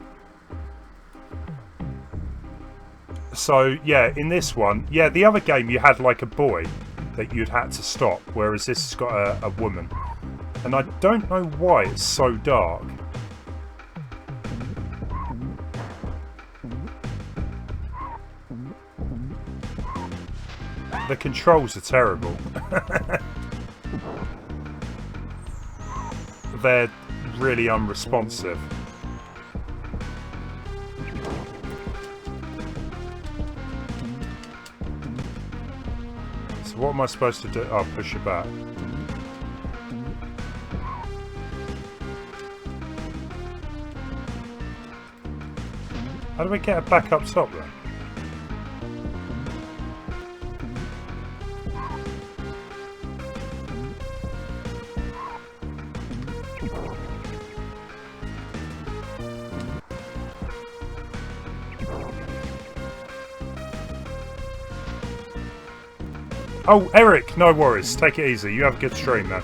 So, yeah, in this one, yeah, the other game you had like a boy that you'd had to stop, whereas this has got a woman. And I don't know why it's so dark. The controls are terrible. They're really unresponsive. So what am I supposed to do? Oh, push it back. How do we get it back up top then? Oh, Eric, no worries. Take it easy. You have a good stream, man.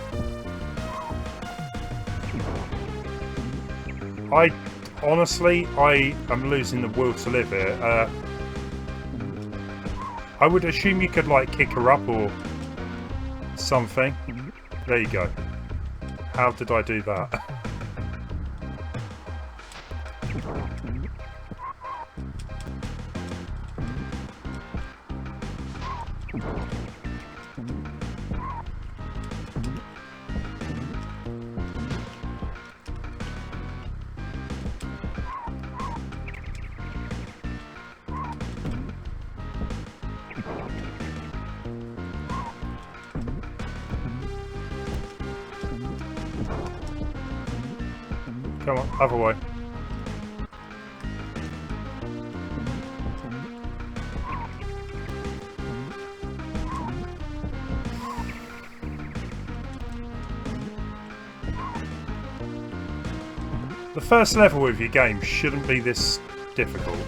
Honestly, I am losing the will to live here. I would assume you could, like, kick her up or something. There you go. How did I do that? Come on, other way. The first level of your game shouldn't be this difficult.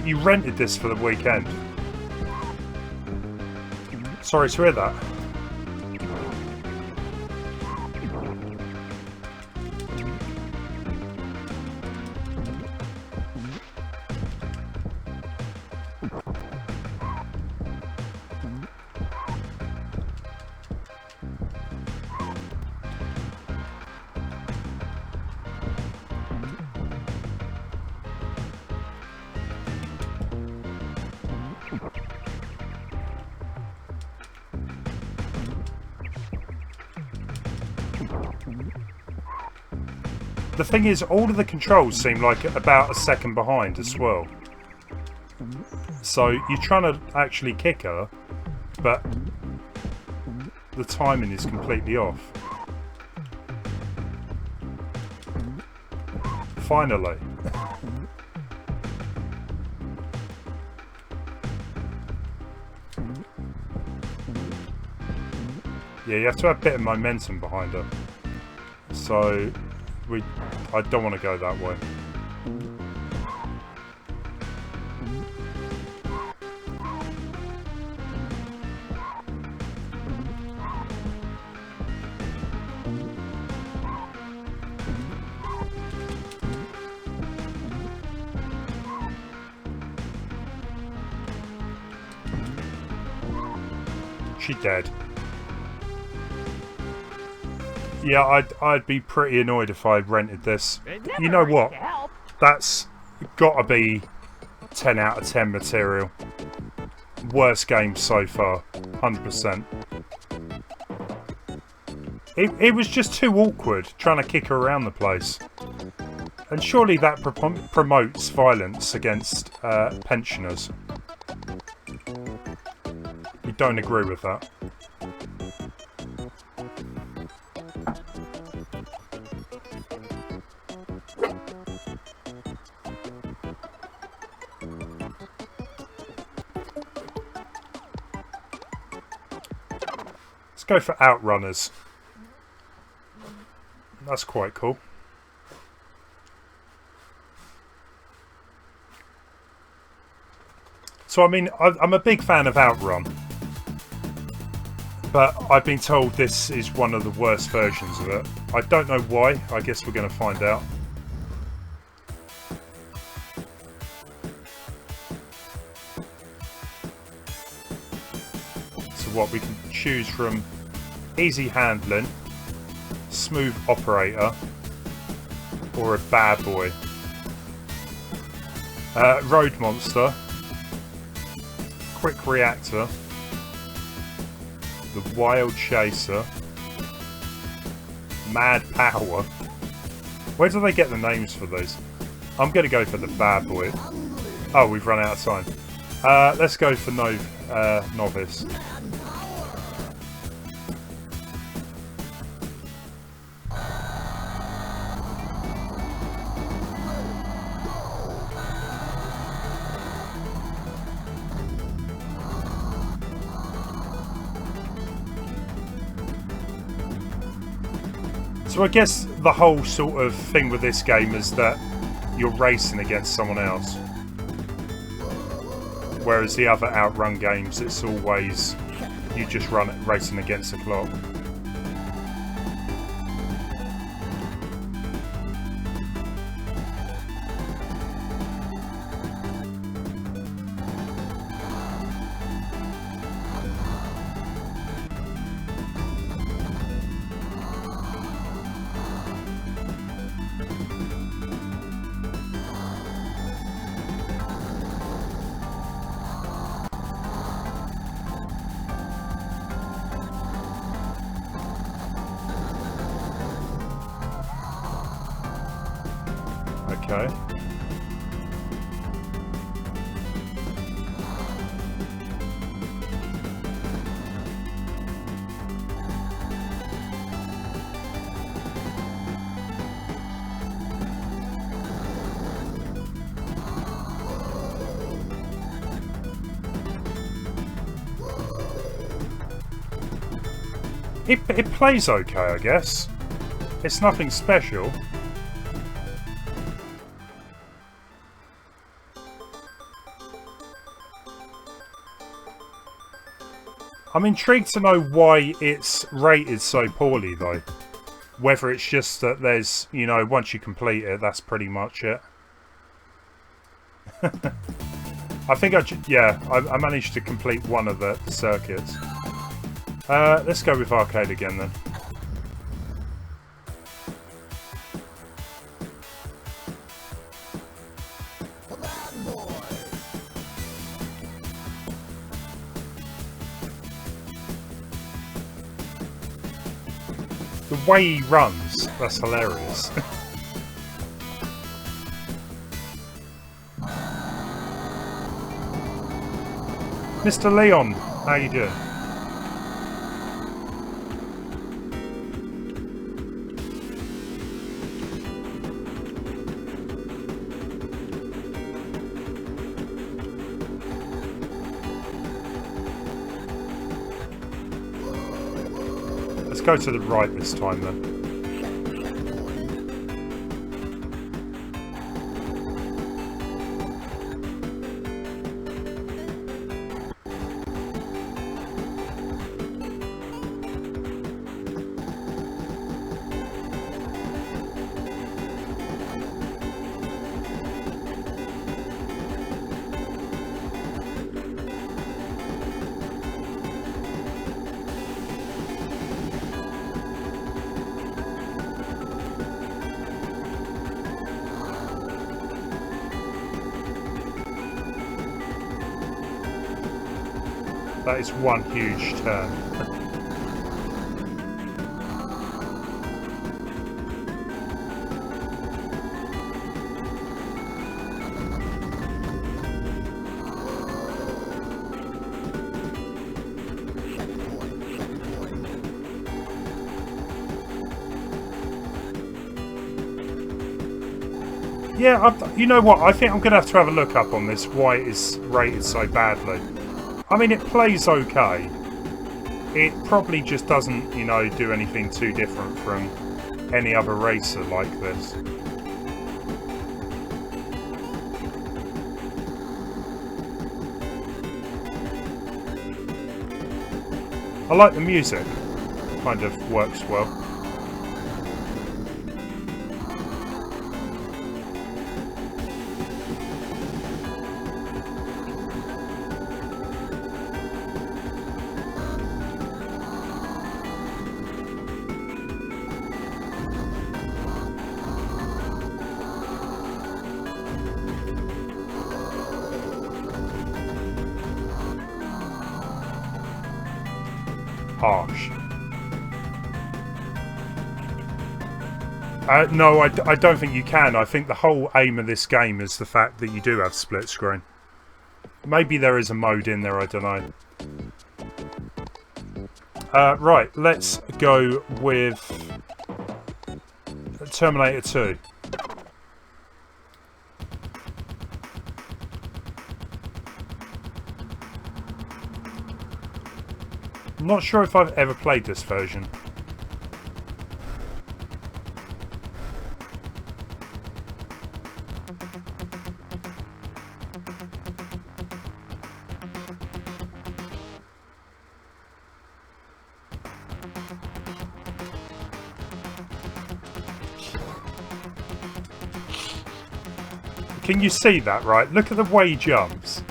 You rented this for the weekend. Sorry to hear that. the thing is, all of the controls seem like about a second behind as well. So you're trying to actually kick her, but the timing is completely off. Finally. Yeah, you have to have a bit of momentum behind her. So I don't want to go that way. She dead. Yeah, I'd be pretty annoyed if I rented this. You know what? That's gotta be 10 out of 10 material. Worst game so far, 100%. It was just too awkward trying to kick her around the place. And surely that promotes violence against pensioners. We don't agree with that. Let's go for Outrunners. That's quite cool. So I mean, I'm a big fan of Outrun, but I've been told this is one of the worst versions of it. I don't know why. I guess we're going to find out. So what, we can choose from easy handling, smooth operator, or a bad boy. Road monster, quick reactor, the wild chaser, mad power. Where do they get the names for these? I'm going to go for the bad boy. Oh, we've run out of time. Let's go for novice. So I guess the whole sort of thing with this game is that you're racing against someone else. Whereas the other Outrun games, it's always you just racing against the clock. Okay. It plays okay, I guess. It's nothing special. I'm intrigued to know why it's rated so poorly, though. Whether it's just that there's, you know, once you complete it, that's pretty much it. I think I managed to complete one of the circuits. Let's go with arcade again then. The way he runs, that's hilarious. Mr. Leon, how you doing? Let's go to the right this time then. That is one huge turn. Yeah, you know what? I think I'm going to have a look up on this, why it is rated so badly. I mean, it plays okay. It probably just doesn't, you know, do anything too different from any other racer like this. I like the music. Kind of works well. Harsh. No, I don't think you can. I think the whole aim of this game is the fact that you do have split screen. Maybe there is a mode in there, I don't know. Right, let's go with Terminator 2. I'm not sure if I've ever played this version. Can you see that, right? Look at the way he jumps.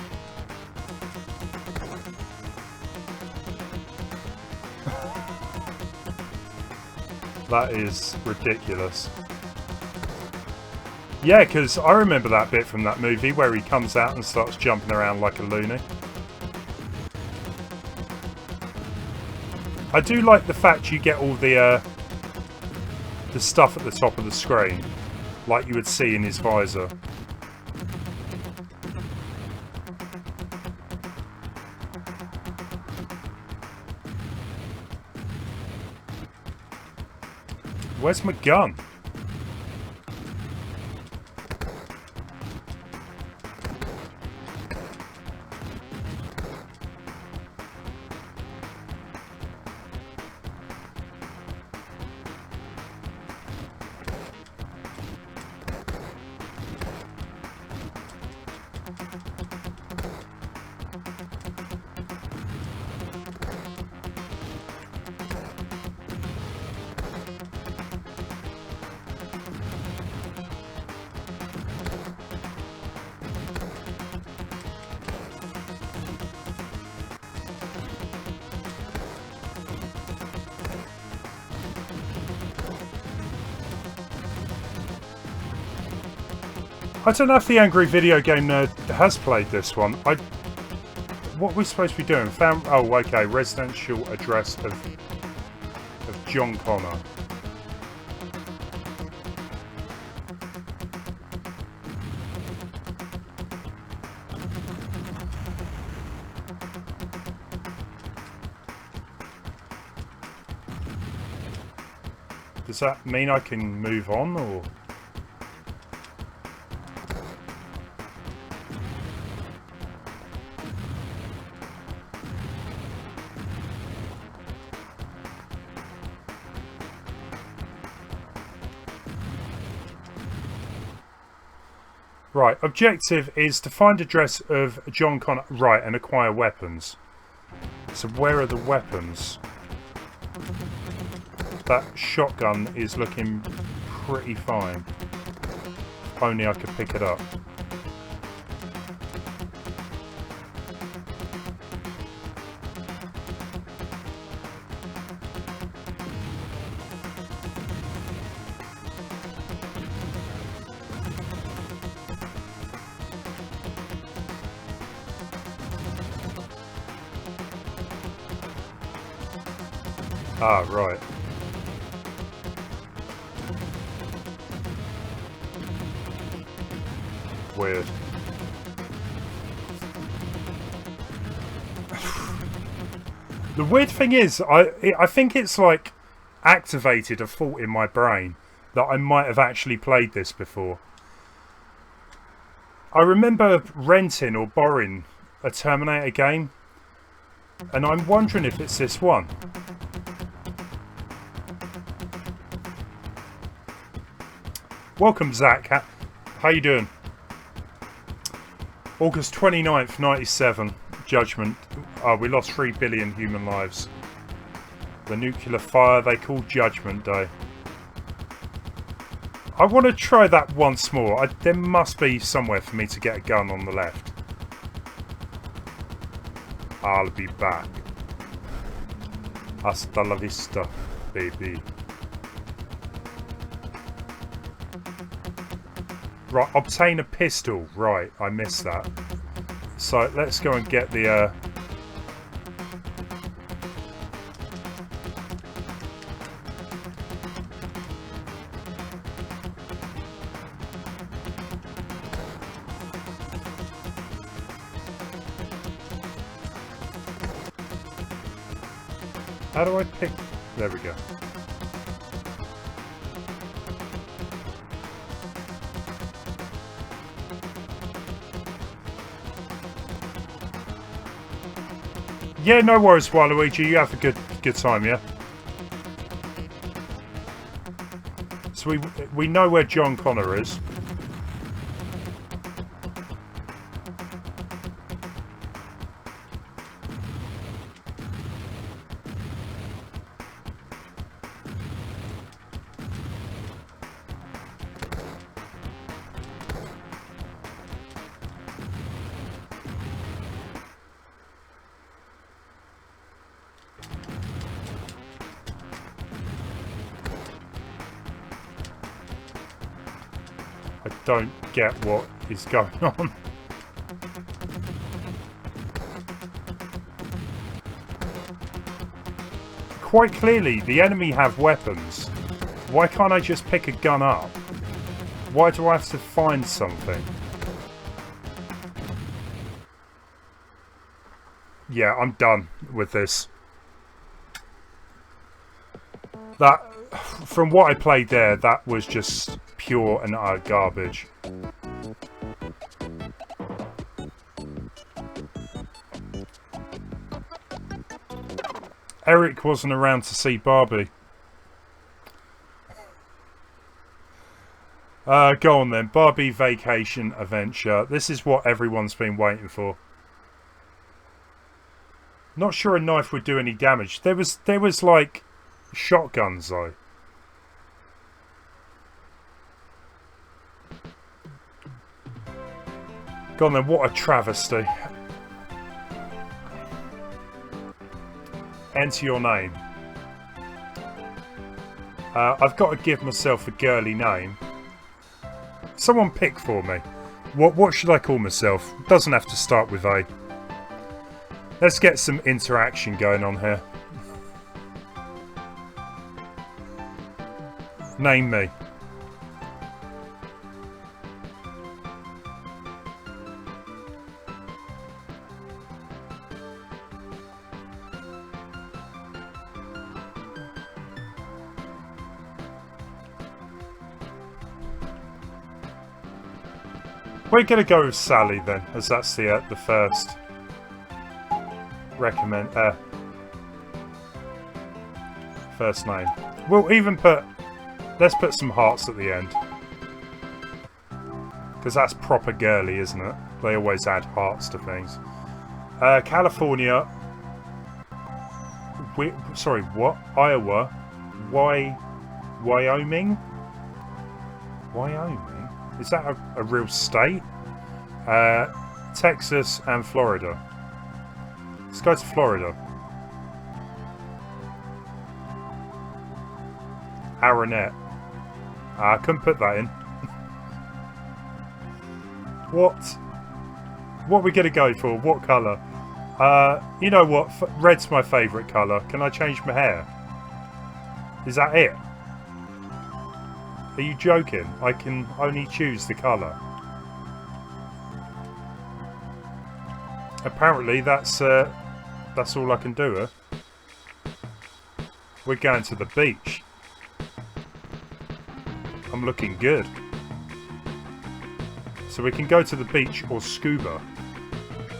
That is ridiculous. Yeah, because I remember that bit from that movie where he comes out and starts jumping around like a loony. I do like the fact you get all the stuff at the top of the screen, like you would see in his visor. Where's my gun? I don't know if the Angry Video Game Nerd has played this one. What are we supposed to be doing? Oh, okay. Residential address of John Connor. Does that mean I can move on, or...? Right, objective is to find address of John Connor. Right, and acquire weapons. So where are the weapons? That shotgun is looking pretty fine. If only I could pick it up. Ah, right. Weird. The weird thing is, I think it's like activated a fault in my brain that I might have actually played this before. I remember renting or borrowing a Terminator game, and I'm wondering if it's this one. Welcome, Zach. How you doing? August 29th, 97. Judgment. We lost 3 billion human lives. The nuclear fire they call Judgment Day. I want to try that once more. There must be somewhere for me to get a gun on the left. I'll be back. Hasta la vista, baby. Right, obtain a pistol. Right, I missed that. So let's go and get the... How do I pick... There we go. Yeah, no worries, Waluigi. You have a good time, yeah? So we know where John Connor is. I don't get what is going on. Quite clearly, the enemy have weapons. Why can't I just pick a gun up? Why do I have to find something? Yeah, I'm done with this. That, from what I played there, that was just pure and utter garbage. Eric wasn't around to see Barbie. Go on then. Barbie Vacation Adventure. This is what everyone's been waiting for. Not sure a knife would do any damage. There was like shotguns though. Go on then, what a travesty. Enter your name. I've got to give myself a girly name. Someone pick for me. What should I call myself? Doesn't have to start with A. Let's get some interaction going on here. Name me. We're gonna go with Sally then, as that's the first first name. We'll even let's put some hearts at the end, because that's proper girly, isn't it? They always add hearts to things. California. Sorry, what? Iowa. Wyoming? Wyoming? Is that a real state? Texas and Florida. Let's go to Florida. Aronet. I couldn't put that in. What are we going to go for? What colour? You know what? Red's my favourite colour. Can I change my hair? Is that it? Are you joking? I can only choose the colour. Apparently that's all I can do. We're going to the beach. I'm looking good. So we can go to the beach or scuba.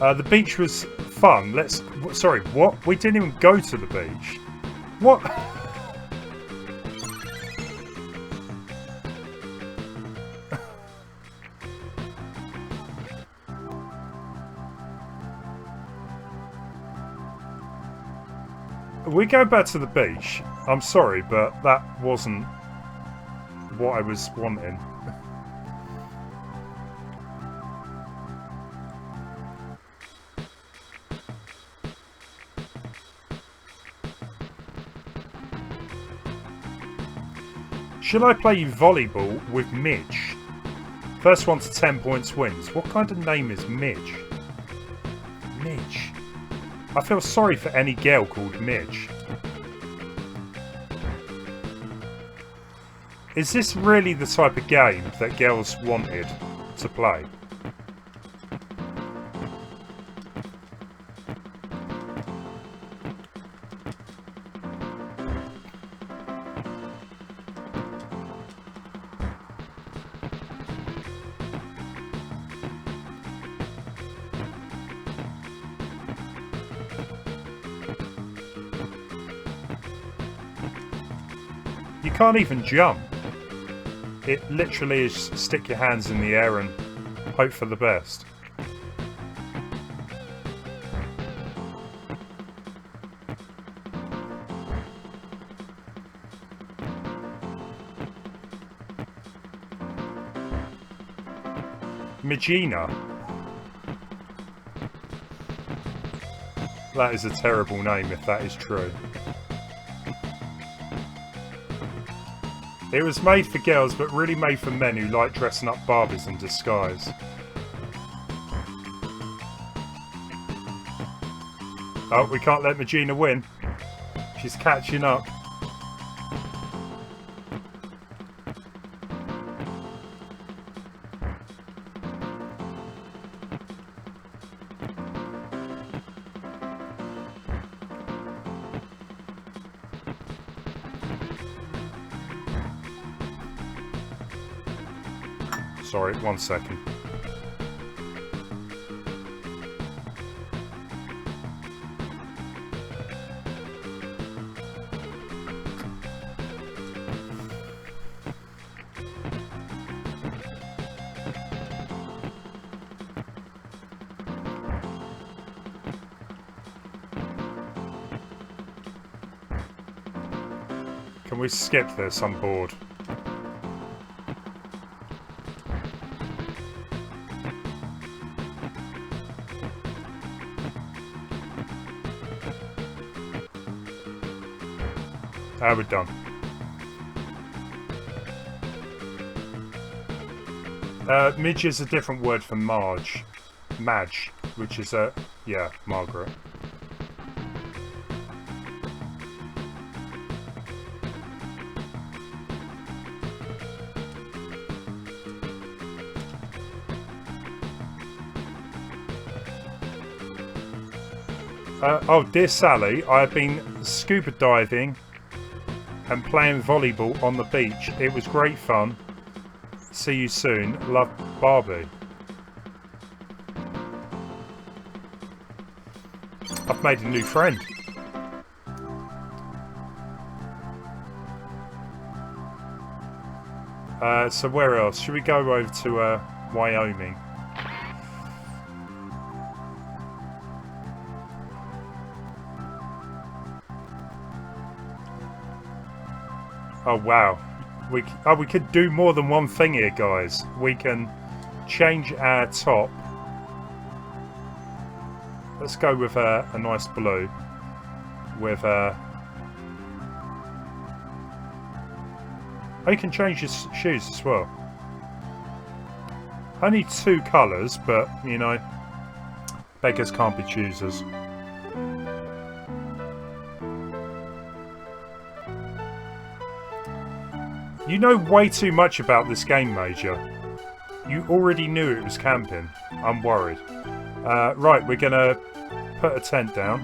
The beach was fun. Sorry, what? We didn't even go to the beach. What? We go back to the beach. I'm sorry, but that wasn't what I was wanting. Should I play volleyball with Midge? First one to 10 points wins. What kind of name is Midge? Midge. I feel sorry for any girl called Midge. Is this really the type of game that girls wanted to play? You can't even jump. It literally is stick your hands in the air and hope for the best. Magina. That is a terrible name if that is true. It was made for girls, but really made for men who like dressing up Barbies in disguise. Oh, we can't let Magina win. She's catching up. Sorry, 1 second. Can we skip this? I'm bored. We're done. Midge is a different word for Marge. Madge, which is yeah, Margaret. Oh, dear Sally, I have been scuba diving and playing volleyball on the beach. It was great fun. See you soon. Love, Barbie. I've made a new friend. So where else? Should we go over to Wyoming? Oh wow. We could do more than one thing here, guys. We can change our top. Let's go with a nice blue. With oh, you can change your shoes as well. Only 2 colours, but you know, beggars can't be choosers. You know way too much about this game, Major. You already knew it was camping. I'm worried. Right, we're gonna put a tent down.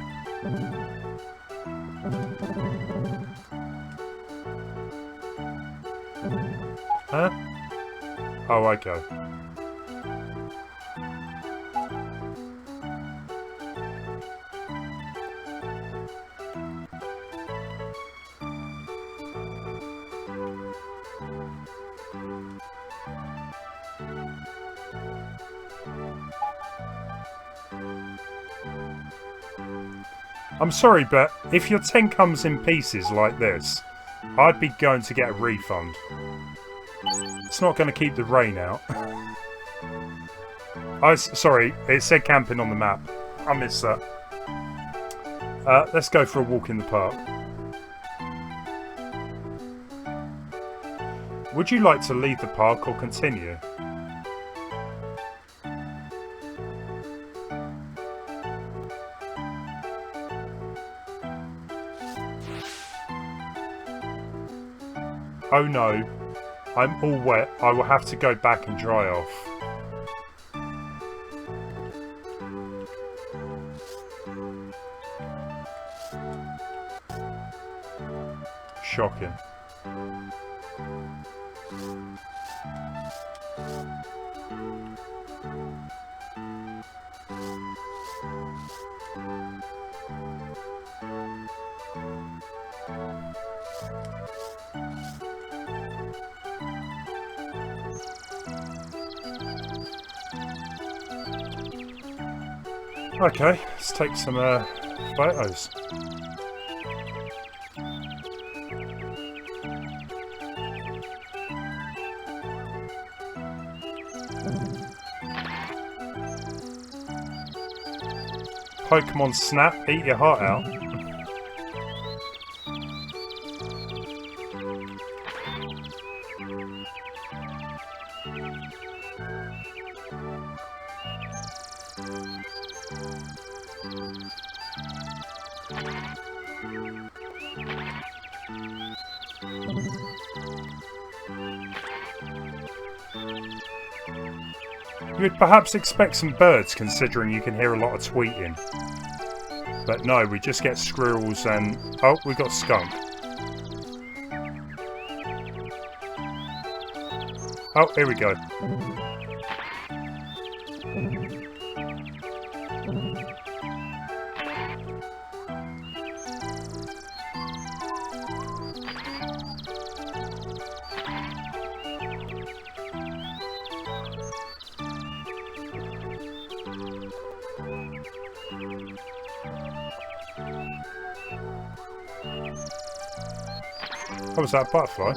Huh? Oh, okay. I'm sorry, but if your tent comes in pieces like this, I'd be going to get a refund. It's not going to keep the rain out. Sorry, it said camping on the map. I missed that. Let's go for a walk in the park. Would you like to leave the park or continue? Oh no, I'm all wet. I will have to go back and dry off. Shocking. Okay, let's take some photos. Pokemon Snap, eat your heart out. You'd perhaps expect some birds, considering you can hear a lot of tweeting. But no, we just get squirrels and... oh, we got skunk. Oh, here we go. What was that, butterfly?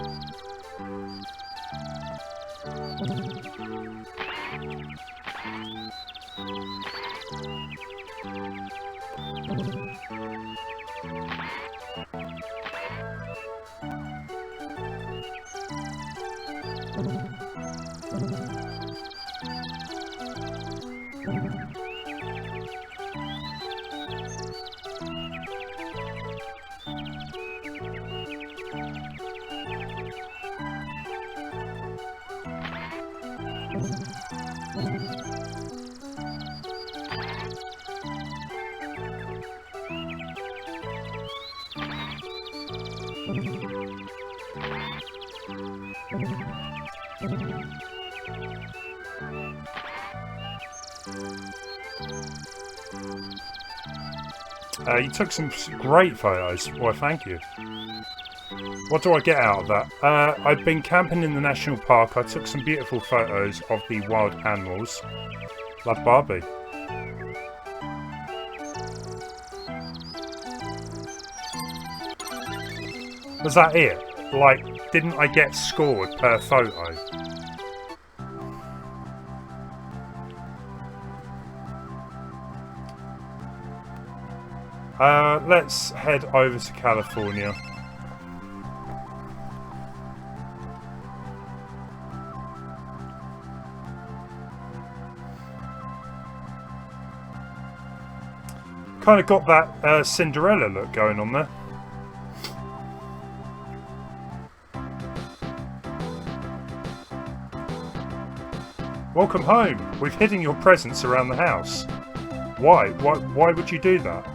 You took some great photos. Well, thank you. What do I get out of that? I've been camping in the national park. I took some beautiful photos of the wild animals. Love Barbie. Was that it? Like, didn't I get scored per photo? Let's head over to California. Kind of got that Cinderella look going on there. Welcome home. We've hidden your presents around the house. Why? Why would you do that?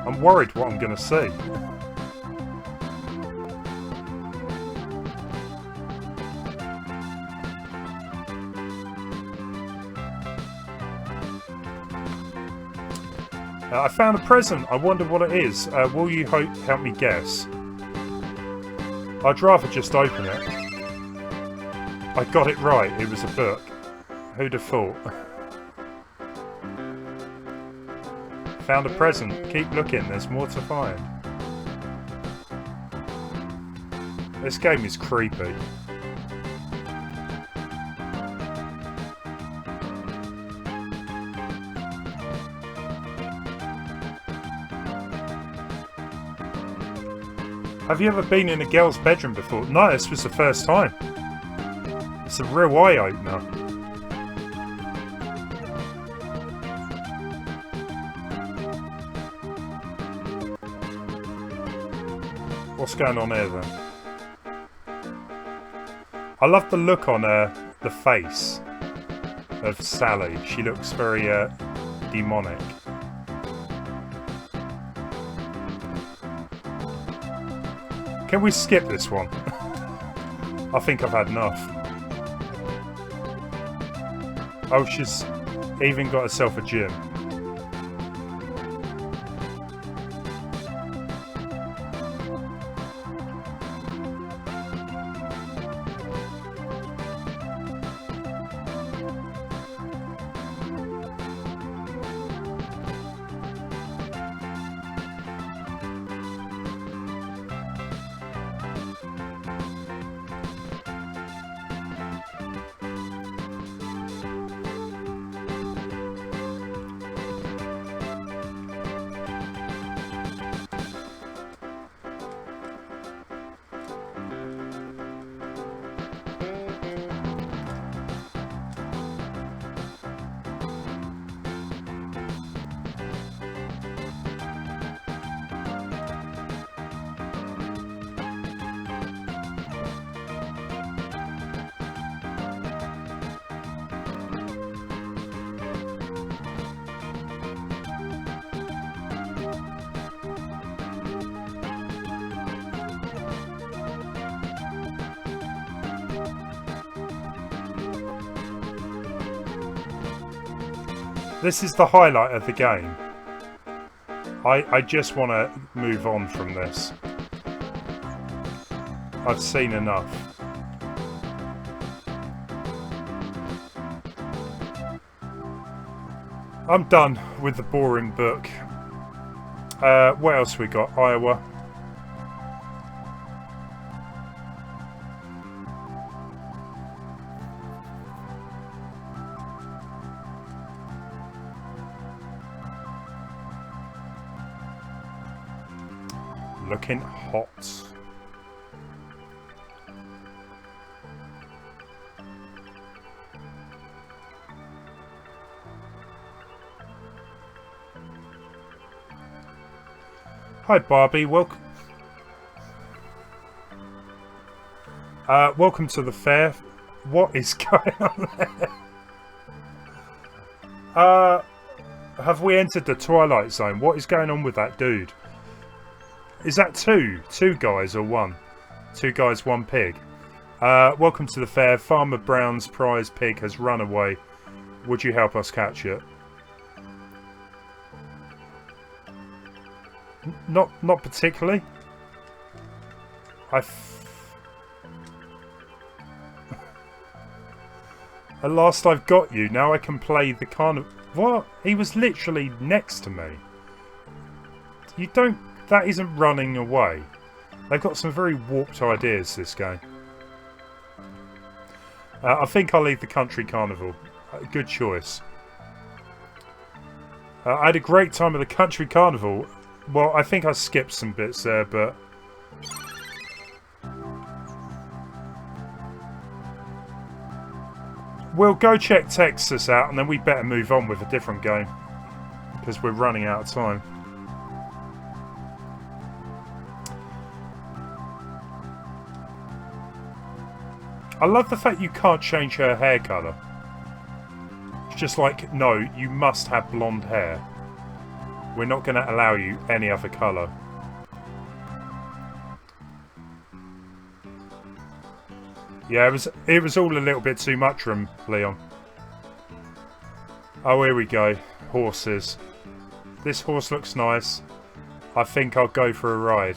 I'm worried what I'm going to see. I found a present. I wonder what it is. Will you help me guess? I'd rather just open it. I got it right. It was a book. Who'd have thought? Found a present. Keep looking. There's more to find. This game is creepy. Have you ever been in a girl's bedroom before? No, this was the first time. It's a real eye-opener. What's going on here then? I love the look on the face of Sally. She looks very demonic. Can we skip this one? I think I've had enough. Oh, she's even got herself a gym. This is the highlight of the game. I just want to move on from this. I've seen enough. I'm done with the boring book. What else we got? Iowa. Looking hot. Hi Barbie, welcome. Welcome to the fair. What is going on there? Have we entered the Twilight Zone? What is going on with that dude? Is that two? Two guys or one? Two guys, one pig. Welcome to the fair. Farmer Brown's prize pig has run away. Would you help us catch it? Not particularly. At last I've got you. Now I can play the carnival. What? He was literally next to me. You don't... That isn't running away. They've got some very warped ideas, this game. I think I'll leave the country carnival. Good choice. I had a great time at the country carnival. Well, I think I skipped some bits there, but... We'll go check Texas out, and then we better move on with a different game. Because we're running out of time. I love the fact you can't change her hair colour. It's just like, no, you must have blonde hair. We're not going to allow you any other colour. Yeah, it was all a little bit too much for him, Leon. Oh, here we go. Horses. This horse looks nice. I think I'll go for a ride.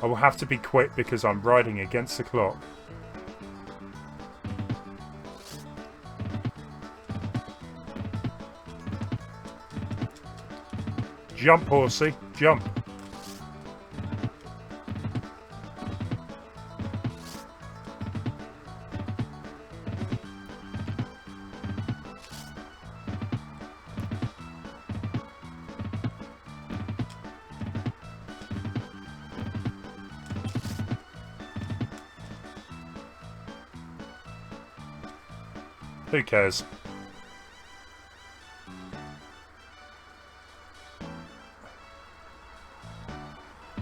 I will have to be quick because I'm riding against the clock. Jump, horsey. Jump. Who cares?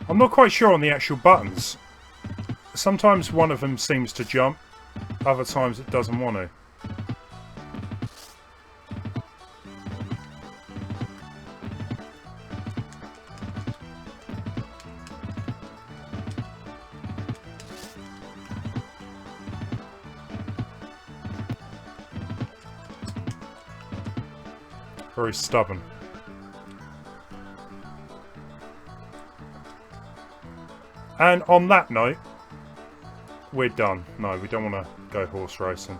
I'm not quite sure on the actual buttons. Sometimes one of them seems to jump, other times it doesn't want to. Very stubborn. And on that note, we're done. No, we don't want to go horse racing.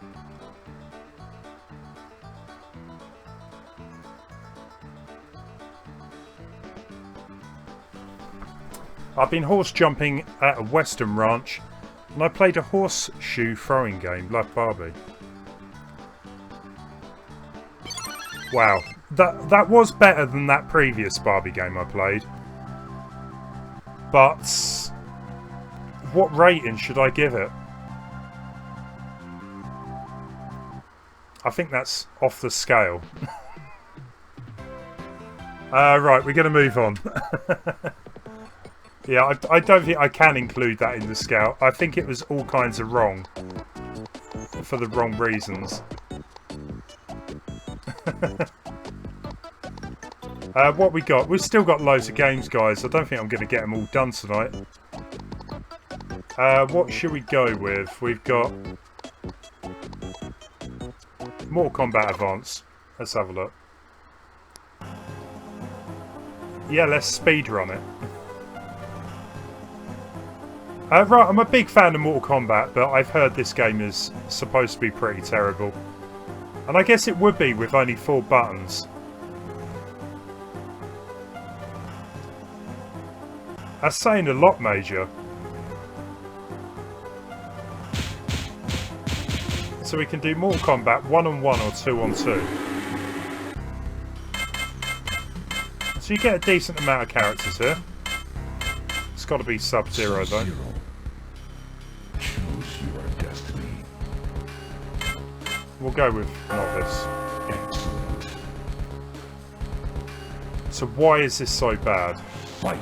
I've been horse jumping at a western ranch, and I played a horseshoe throwing game like Barbie. Wow, that was better than that previous Barbie game I played. But what rating should I give it? I think that's off the scale. Right, we're going to move on. Yeah, I don't think I can include that in the scale. I think it was all kinds of wrong. For the wrong reasons. What we got? We've still got loads of games, guys. I don't think I'm going to get them all done tonight. What should we go with? We've got Mortal Kombat Advance. Let's have a look. Yeah, let's speedrun it. Right, I'm a big fan of Mortal Kombat, but I've heard this game is supposed to be pretty terrible. And I guess it would be with only 4 buttons. That's saying a lot, Major. So we can do Mortal Kombat 1-on-1 or 2-on-2. So you get a decent amount of characters here. It's got to be Sub-Zero though. Choose your destiny. We'll go with Novice. Excellent. So why is this so bad? Fight.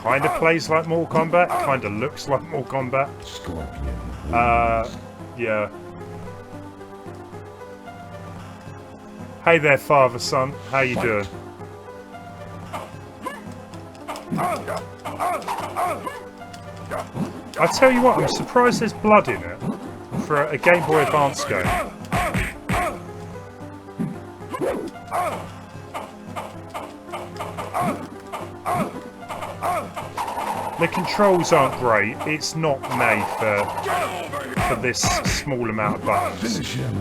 kind of plays like Mortal Kombat, kind of looks like Mortal Kombat. Scorpion. Yeah. Hey there, father, son. How you doing? I tell you what, I'm surprised there's blood in it for a Game Boy Advance game. The controls aren't great. It's not made for this small amount of buttons. Finish him.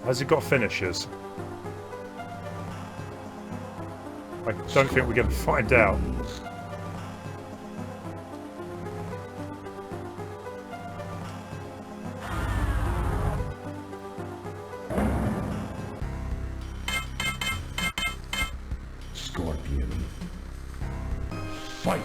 Has it got finishers? I don't think we're going to find out. Scorpion. Fight.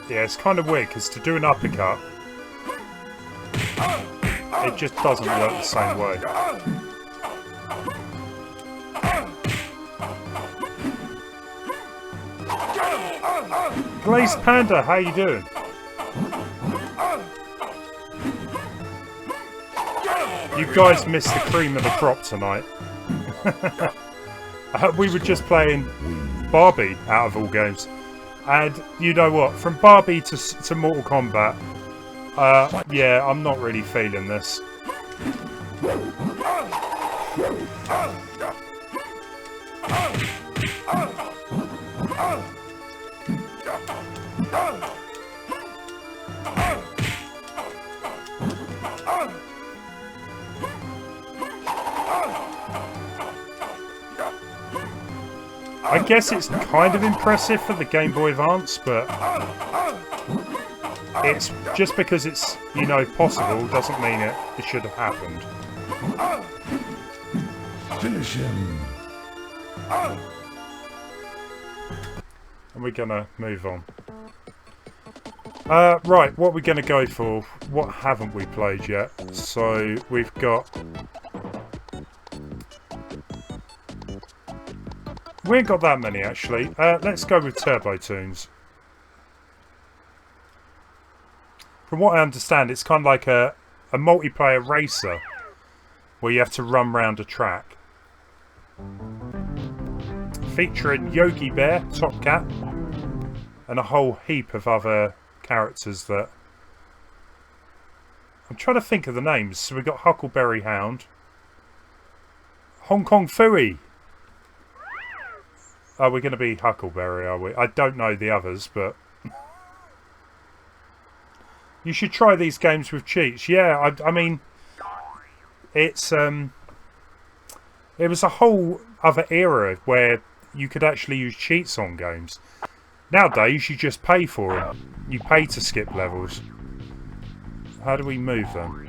Yeah, it's kind of weird because to do an uppercut, it just doesn't work the same way. Glazed Panda, how you doing? You guys missed the cream of the crop tonight. We were just playing Barbie out of all games. And you know what? From Barbie to Mortal Kombat, yeah, I'm not really feeling this. I guess it's kind of impressive for the Game Boy Advance, but it's just because it's, you know, possible doesn't mean it should have happened. Finish him. And we're gonna move on. Right, what we're gonna go for? What haven't we played yet? So we've got. We ain't got that many actually. Let's go with Turbo Toons. From what I understand, it's kind of like a multiplayer racer where you have to run round a track. Featuring Yogi Bear, Top Cat, and a whole heap of other characters that... I'm trying to think of the names. So we've got Huckleberry Hound. Hong Kong Phooey. Oh, we're going to be Huckleberry, are we? I don't know the others, but... You should try these games with cheats. Yeah, I mean... It's, it was a whole other era where you could actually use cheats on games. Nowadays, you just pay for them. You pay to skip levels. How do we move them?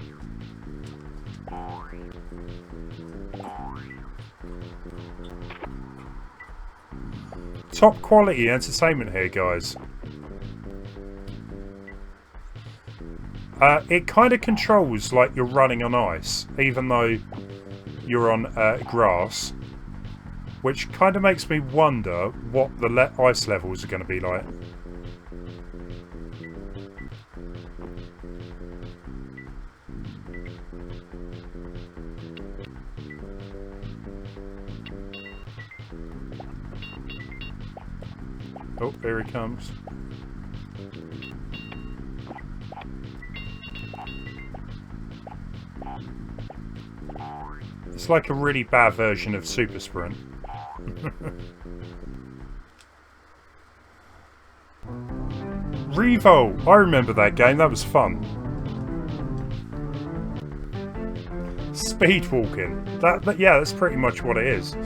Top quality entertainment here, guys. It kind of controls like you're running on ice, even though you're on grass. Which kind of makes me wonder what the ice levels are going to be like. Oh, here he comes. It's like a really bad version of Super Sprint. Revo! I remember that game, that was fun. Speedwalking. Yeah, that's pretty much what it is.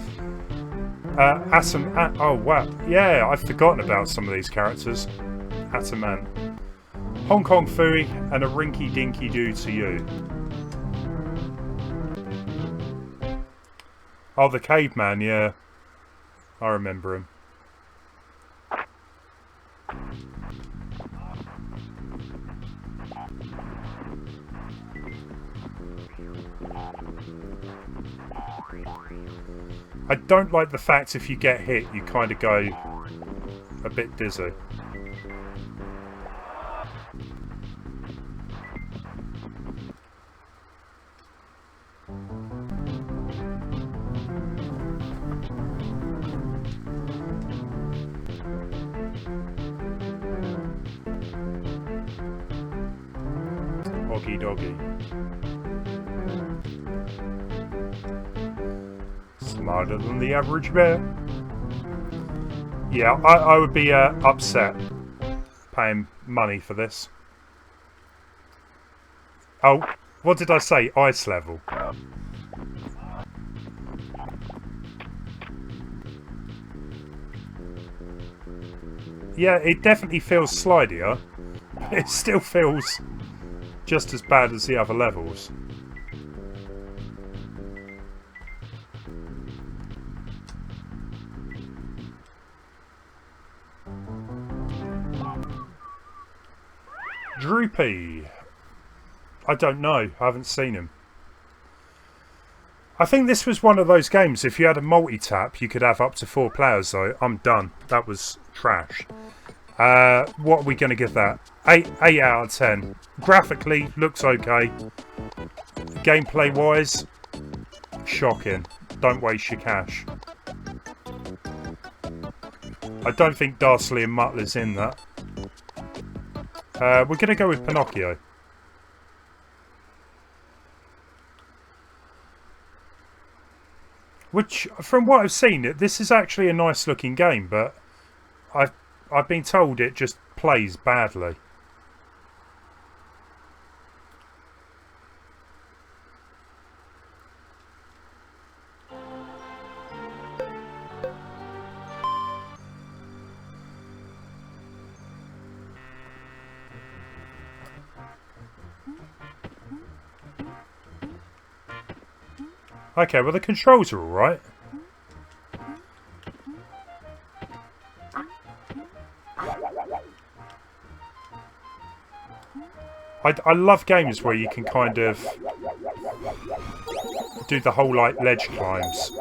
Oh wow, yeah, I've forgotten about some of these characters. Ataman. Hong Kong Phooey and a rinky dinky doo to you. Oh, the caveman, yeah. I remember him. I don't like the fact if you get hit, you kind of go a bit dizzy. Oggy doggy. Smarter than the average bear. Yeah, I would be upset paying money for this. Oh, what did I say? Ice level. Yeah, it definitely feels slidier. It still feels just as bad as the other levels. Droopy. I don't know. I haven't seen him. I think this was one of those games, if you had a multi-tap, you could have up to 4 players, though. I'm done. That was trash. What are we going to give that? 8 out of 10. Graphically, looks okay. Gameplay-wise, shocking. Don't waste your cash. I don't think Darsley and Mutler's in that. We're going to go with Pinnochio. Which, from what I've seen, this is actually a nice looking game, but I've been told it just plays badly. Okay, well the controls are alright. I love games where you can kind of do the whole like ledge climbs.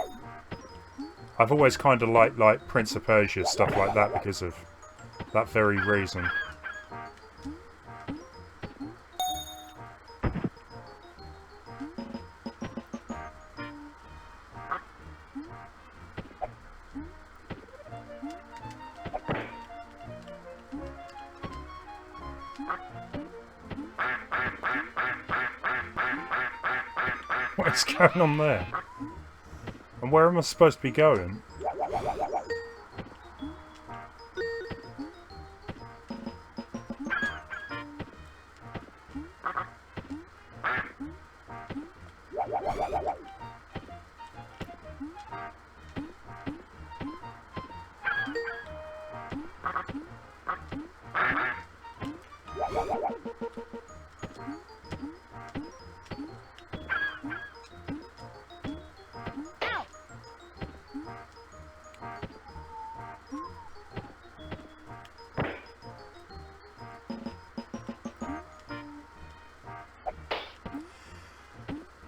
I've always kind of liked like Prince of Persia, stuff like that, because of that very reason. What's going on there? And where am I supposed to be going?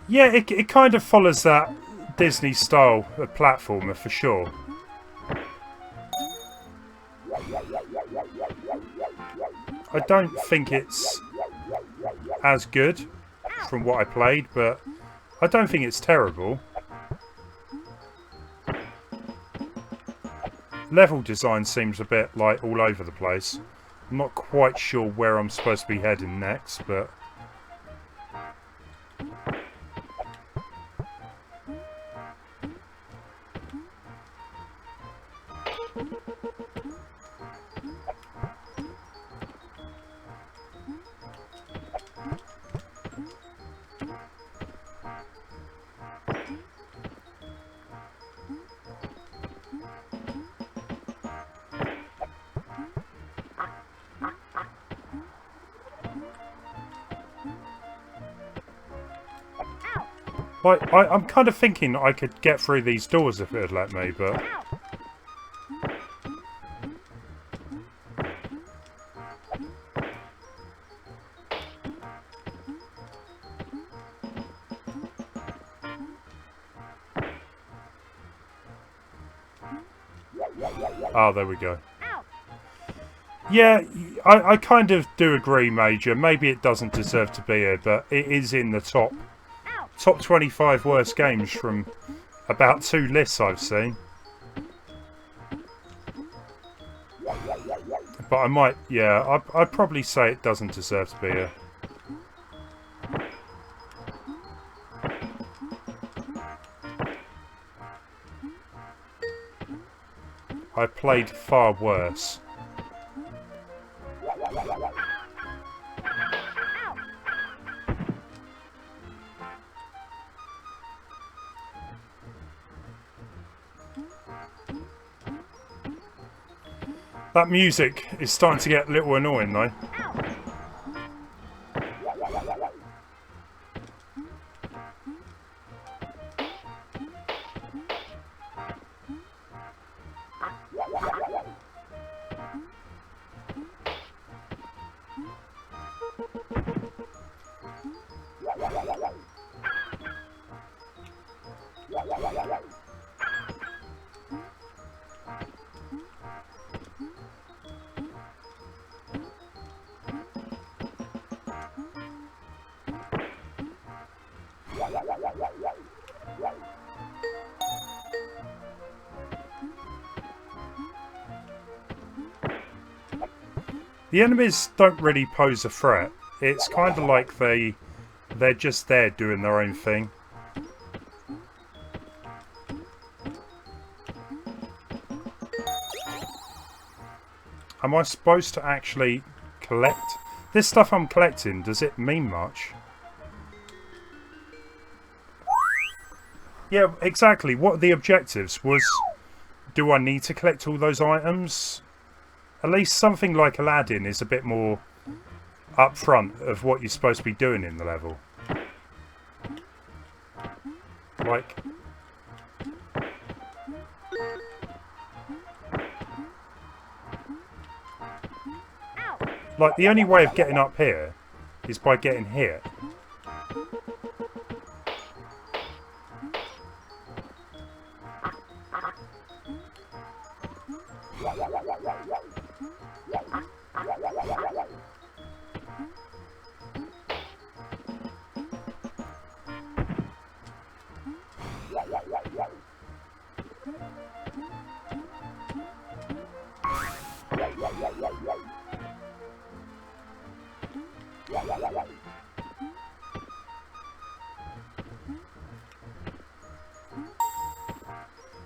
Yeah, it kind of follows that Disney style of platformer for sure. I don't think it's as good from what I played, but I don't think it's terrible. Level design seems a bit like all over the place. I'm not quite sure where I'm supposed to be heading next, but... Like, I'm kind of thinking I could get through these doors if it would let me, but... Oh, there we go. Yeah, I kind of do agree, Major. Maybe it doesn't deserve to be here, but it is in the top 25 worst games from about 2 lists I've seen. But I might, yeah, I'd probably say it doesn't deserve to be here. I played far worse. That music is starting to get a little annoying though. The enemies don't really pose a threat. It's kind of like they're just there doing their own thing. Am I supposed to actually collect this stuff I'm collecting? Does it mean much? Yeah, exactly. What are the objectives? Do I need to collect all those items? At least something like Aladdin is a bit more upfront of what you're supposed to be doing in the level. Like the only way of getting up here is by getting hit.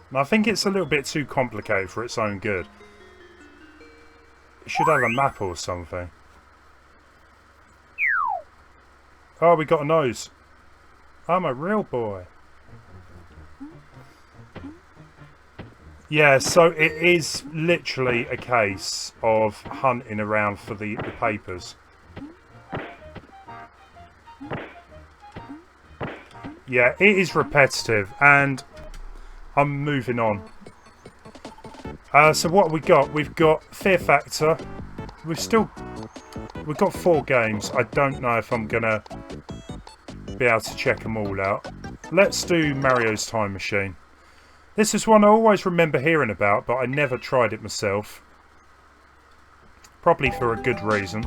And I think it's a little bit too complicated for its own good. It should have a map or something. Oh, we got a nose. I'm a real boy. Yeah, so it is literally a case of hunting around for the papers. Yeah, it is repetitive, and I'm moving on. So what we got? We've got Fear Factor. We've got 4 games. I don't know if I'm gonna be able to check them all out. Let's do Mario's Time Machine. This is one I always remember hearing about, but I never tried it myself. Probably for a good reason.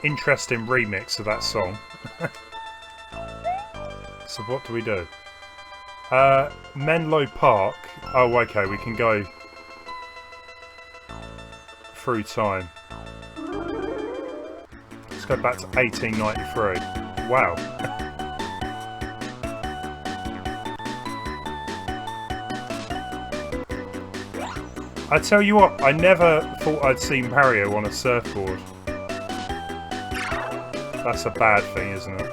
Interesting remix of that song. So what do we do? Menlo Park. Oh, okay, we can go through time. Let's go back to 1893. Wow. I tell you what, I never thought I'd seen Mario on a surfboard. That's a bad thing, isn't it?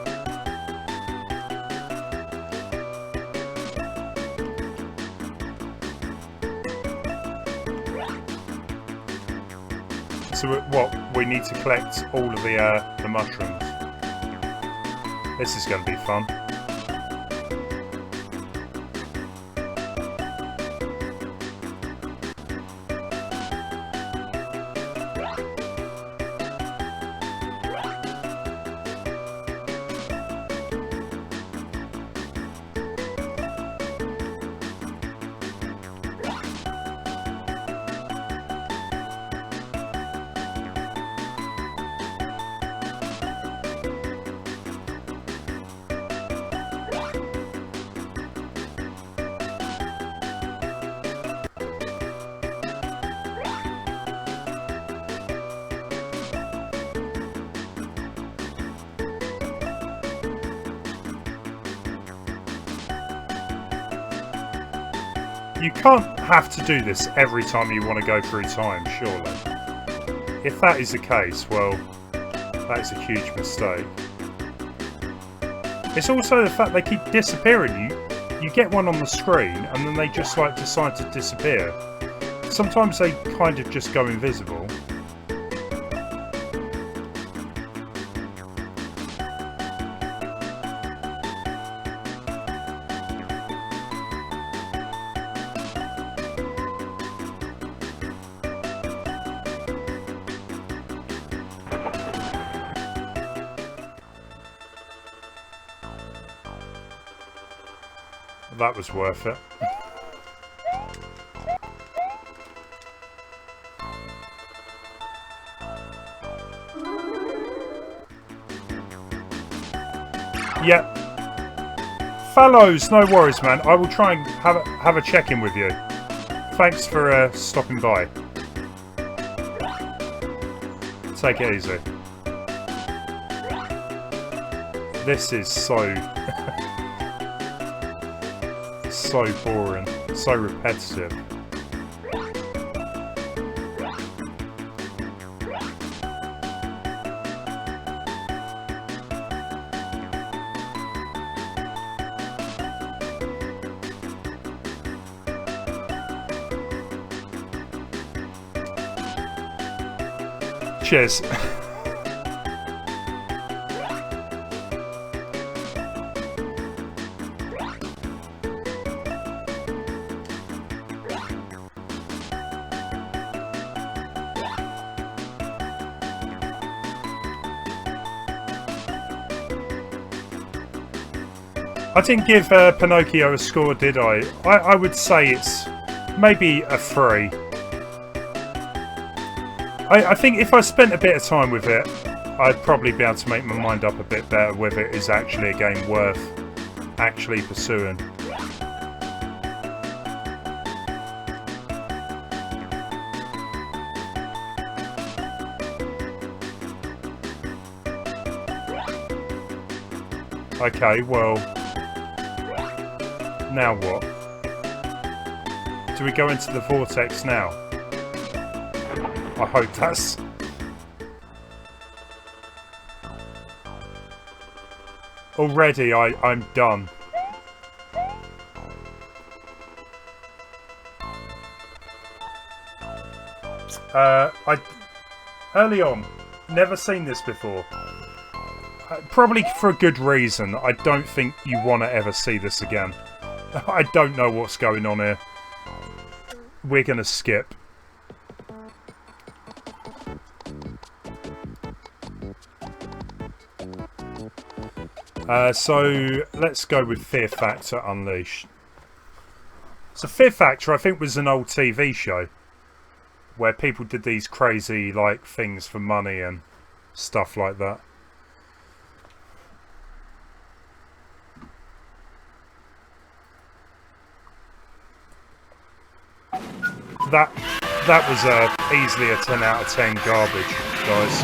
So what? We need to collect all of the mushrooms. This is going to be fun. You can't have to do this every time you want to go through time, surely. If that is the case, well, that is a huge mistake. It's also the fact they keep disappearing. You get one on the screen and then they just like decide to disappear. Sometimes they kind of just go invisible. That was worth it. Yep. Fellows, no worries, man. I will try and have a check-in with you. Thanks for stopping by. Take it easy. This is so... so boring, so repetitive. Cheers. I didn't give Pinocchio a score, did I? I would say it's maybe a 3. I think if I spent a bit of time with it, I'd probably be able to make my mind up a bit better whether it is actually a game worth actually pursuing. Okay, well... now what? Do we go into the vortex now? I hope that's... already I'm done. Early on, never seen this before. Probably for a good reason. I don't think you want to ever see this again. I don't know what's going on here. We're going to skip. So let's go with Fear Factor Unleashed. So Fear Factor, I think, was an old TV show where people did these crazy like things for money and stuff like that. That was easily a 10 out of 10 garbage, guys.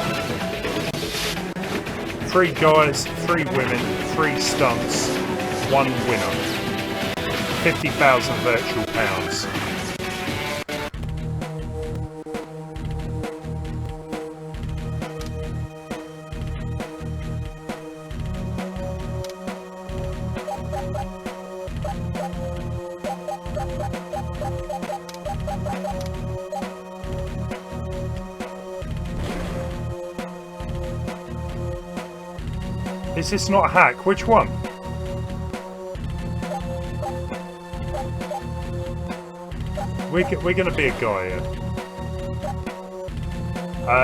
3 guys, 3 women, 3 stunts, 1 winner. 50,000 virtual pounds. Is this not a hack? Which one? We're gonna be a guy here.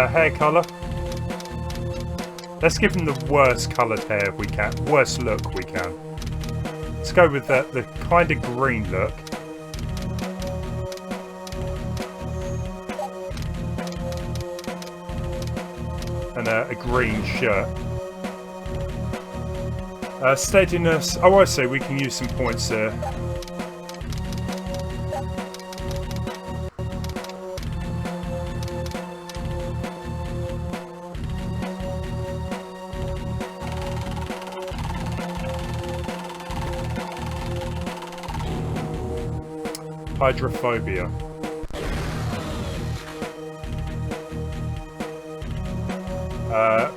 Hair colour. Let's give him the worst coloured hair we can. Worst look we can. Let's go with the kind of green look. And a green shirt. Steadiness. Oh, I see. We can use some points there. Hydrophobia.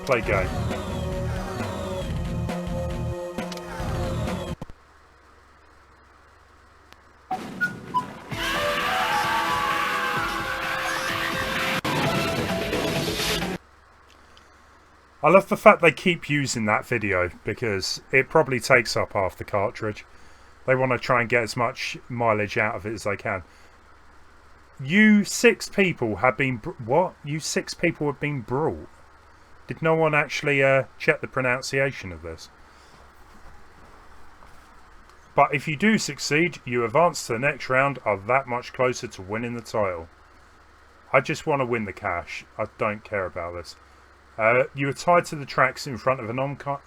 Play game. I love the fact they keep using that video because it probably takes up half the cartridge. They want to try and get as much mileage out of it as they can. You 6 people have been... What? You 6 people have been brought? Did no one actually check the pronunciation of this? But if you do succeed, you advance to the next round, are that much closer to winning the title. I just want to win the cash. I don't care about this. You are tied to the tracks in front of an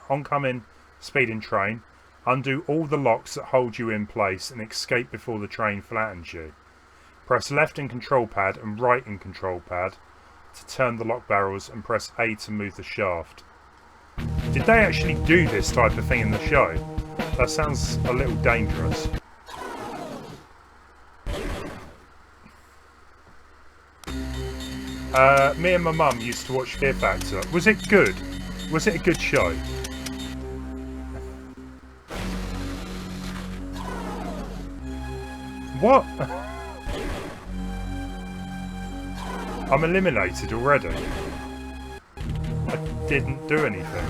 oncoming speeding train. Undo all the locks that hold you in place and escape before the train flattens you. Press left in control pad and right in control pad to turn the lock barrels and press A to move the shaft. Did they actually do this type of thing in the show? That sounds a little dangerous. Me and my mum used to watch Fear Factor. Was it good? Was it a good show? What? I'm eliminated already. I didn't do anything.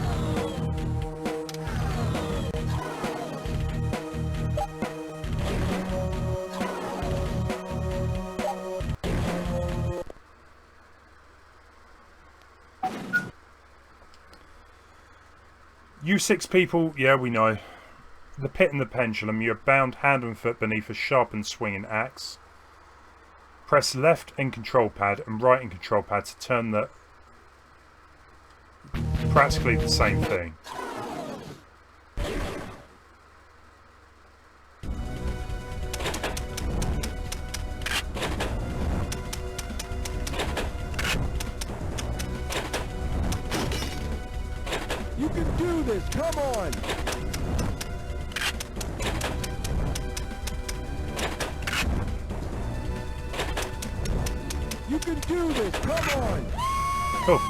You 6 people, yeah, we know. The pit and the pendulum, you're bound hand and foot beneath a sharpened swinging axe. Press left in control pad and right in control pad to turn the... Practically the same thing. You can do this, come on! You can do this, come on! Cool.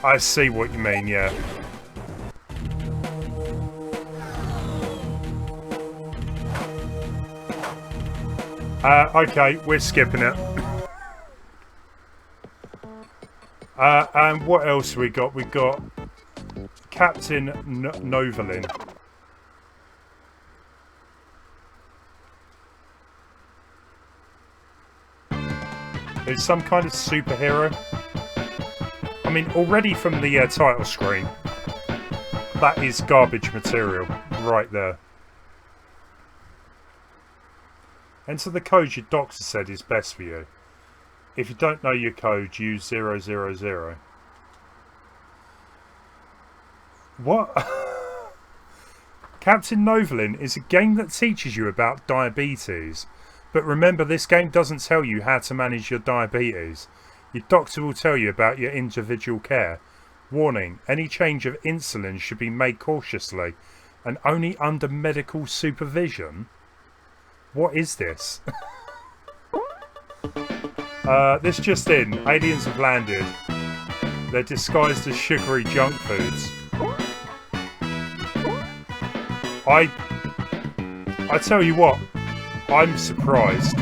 I see what you mean, yeah. Okay, we're skipping it. And what else we got? We got Captain Novelin. It's some kind of superhero. I mean, already from the title screen, that is garbage material right there. Enter the code your doctor said is best for you. If you don't know your code, use 000. What? Captain Novelin is a game that teaches you about diabetes. But remember, this game doesn't tell you how to manage your diabetes. Your doctor will tell you about your individual care. Warning, any change of insulin should be made cautiously. and only under medical supervision? What is this? This just in. Aliens have landed. They're disguised as sugary junk foods. I tell you what, I'm surprised.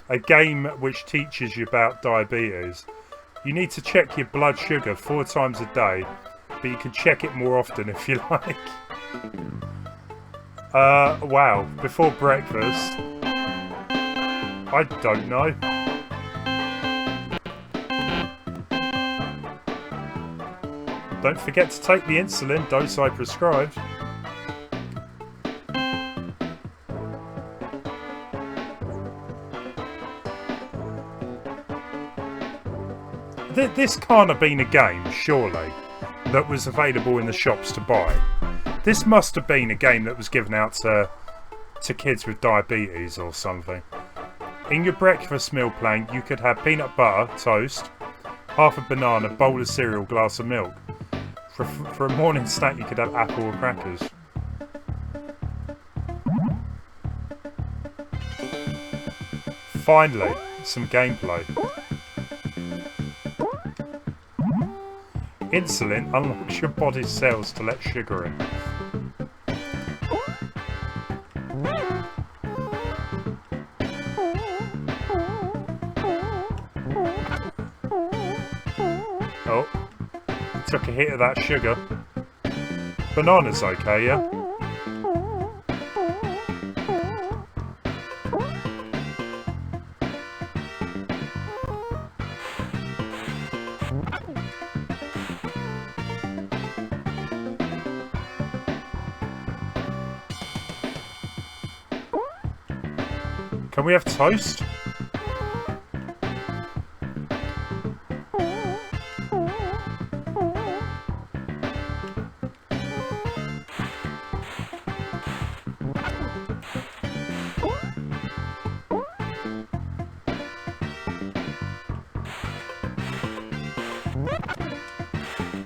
A game which teaches you about diabetes. You need to check your blood sugar 4 times a day, but you can check it more often if you like. Wow, before breakfast. I don't know. Don't forget to take the insulin dose I prescribed. This can't have been a game, surely, that was available in the shops to buy. This must have been a game that was given out to kids with diabetes or something. In your breakfast meal plan, you could have peanut butter, toast, half a banana, bowl of cereal, glass of milk. For a morning snack, you could have apple or crackers. Finally, some gameplay. Insulin unlocks your body's cells to let sugar in. Oh, took a hit of that sugar. Banana's okay, yeah? Can we have toast?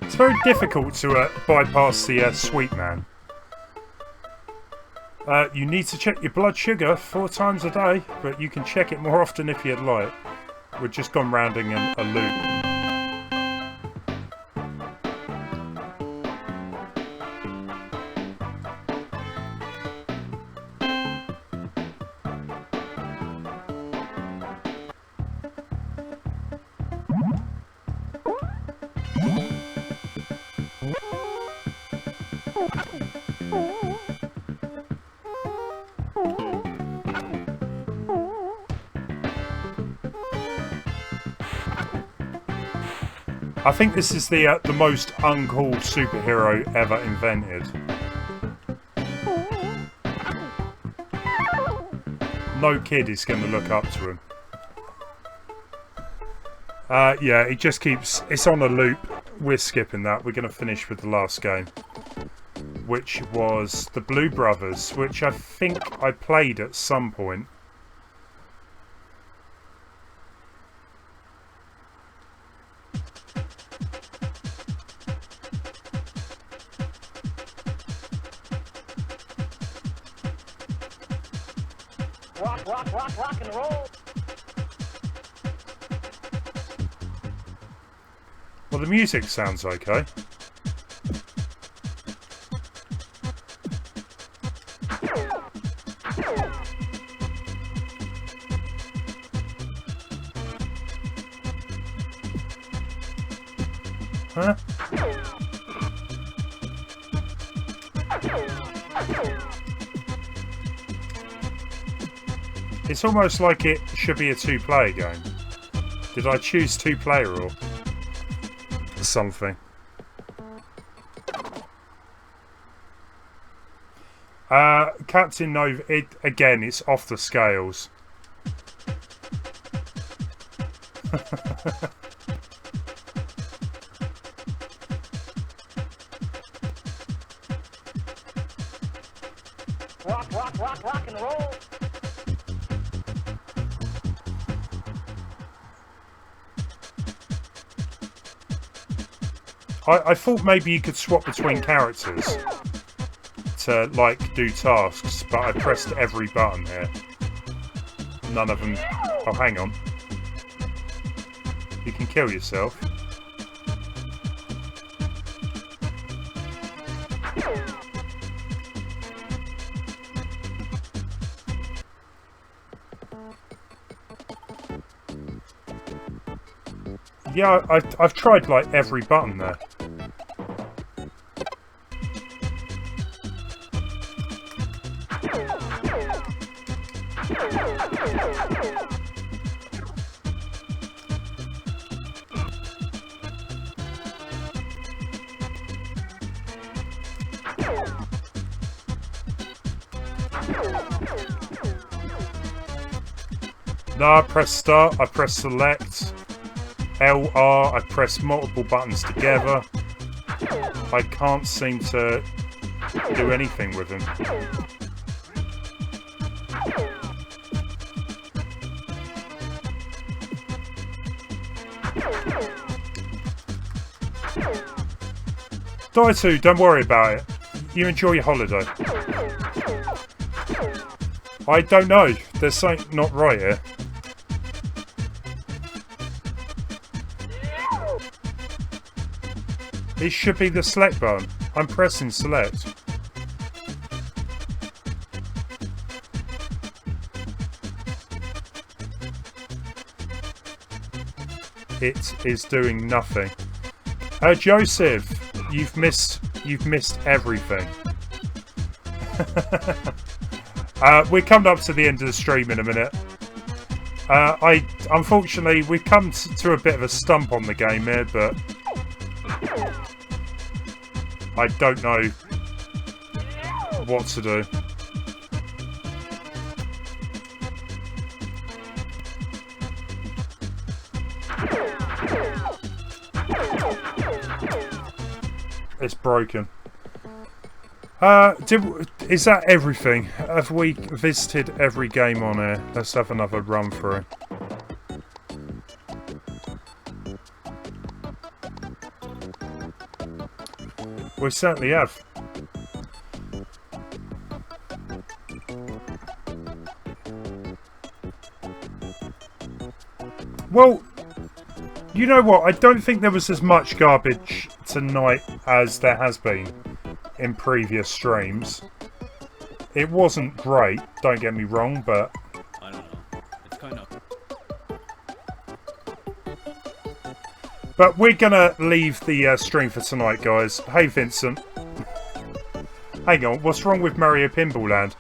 It's very difficult to bypass the sweet man. You need to check your blood sugar 4 times a day, but you can check it more often if you'd like. We've just gone rounding a loop. I think this is the most uncool superhero ever invented. No kid is going to look up to him. Yeah, it just keeps... It's on a loop. We're skipping that. We're going to finish with the last game, which was the Blue Brothers, which I think I played at some point. Rock and roll. Well, the music sounds okay. Huh? It's almost like it should be a 2-player game. Did I choose 2-player or something? Captain Nova, again, it's off the scales. Rock and roll. I thought maybe you could swap between characters. to, like, do tasks, but I pressed every button here. None of them... Oh, hang on. You can kill yourself. Yeah, I've tried, like, every button there. No, I press start, I press select, LR, I press multiple buttons together. I can't seem to do anything with him. Die 2, don't worry about it. You enjoy your holiday. I don't know, there's something not right here. It should be the select button. I'm pressing select. It is doing nothing. Joseph, you've missed everything. We're coming up to the end of the stream in a minute. Unfortunately, we've come to a bit of a stump on the game here, but I don't know what to do. It's broken. Is that everything? Have we visited every game on here? Let's have another run through. We certainly have. Well, you know what? I don't think there was as much garbage tonight as there has been in previous streams. It wasn't great, don't get me wrong, but I don't know. It's kind of... But we're gonna leave the stream for tonight, guys. Hey, Vincent. Hang on, what's wrong with Mario Pinball Land?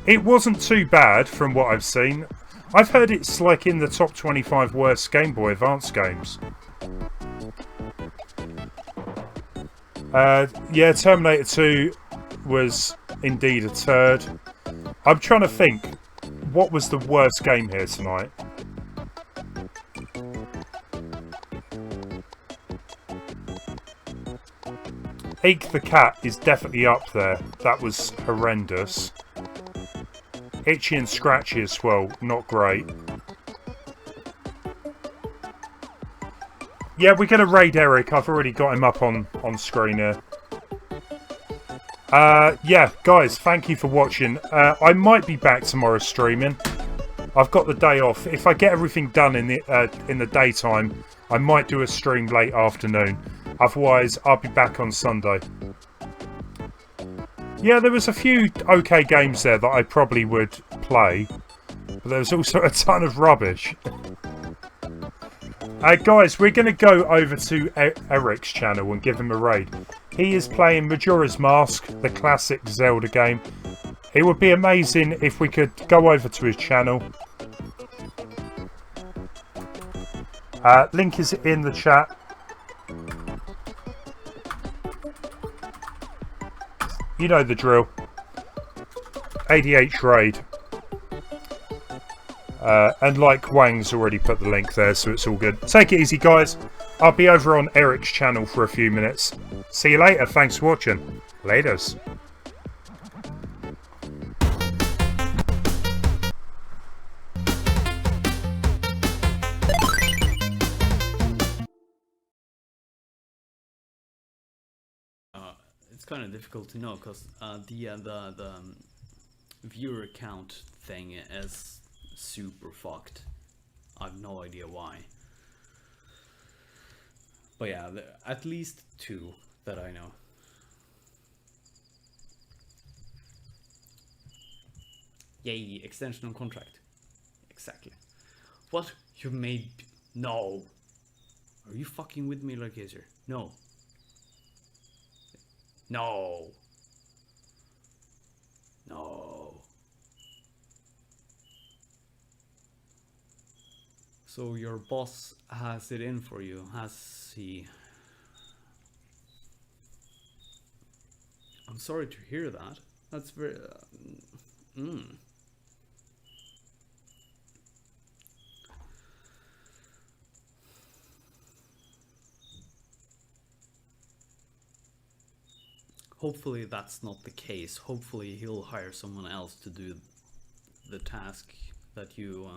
It wasn't too bad from what I've seen. I've heard it's like in the top 25 worst Game Boy Advance games. Yeah, Terminator 2 was indeed a turd. I'm trying to think, what was the worst game here tonight? Eek the Cat is definitely up there. That was horrendous. Itchy and Scratchy as well, not great. Yeah, we're going to raid Eric. I've already got him up on screen here. Yeah, guys, thank you for watching. I might be back tomorrow streaming. I've got the day off. If I get everything done in the daytime, I might do a stream late afternoon. Otherwise, I'll be back on Sunday. Yeah, there was a few okay games there that I probably would play. But there was also a ton of rubbish. Guys, we're going to go over to Eric's channel and give him a raid. He is playing Majora's Mask, the classic Zelda game. It would be amazing if we could go over to his channel. Link is in the chat. You know the drill. ADH raid. And like Wang's already put the link there, so it's all good. Take it easy, guys. I'll be over on Eric's channel for a few minutes. See you later. Thanks for watching. Laters. it's kind of difficult to know because the viewer count thing is super fucked. I have no idea why. But yeah, at least 2 that I know. Yay, extension on contract. Exactly. What? You made... No. Are you fucking with me, Largazer? No. No. No. So your boss has it in for you, has he? I'm sorry to hear that. That's very... Hopefully that's not the case. Hopefully he'll hire someone else to do the task that you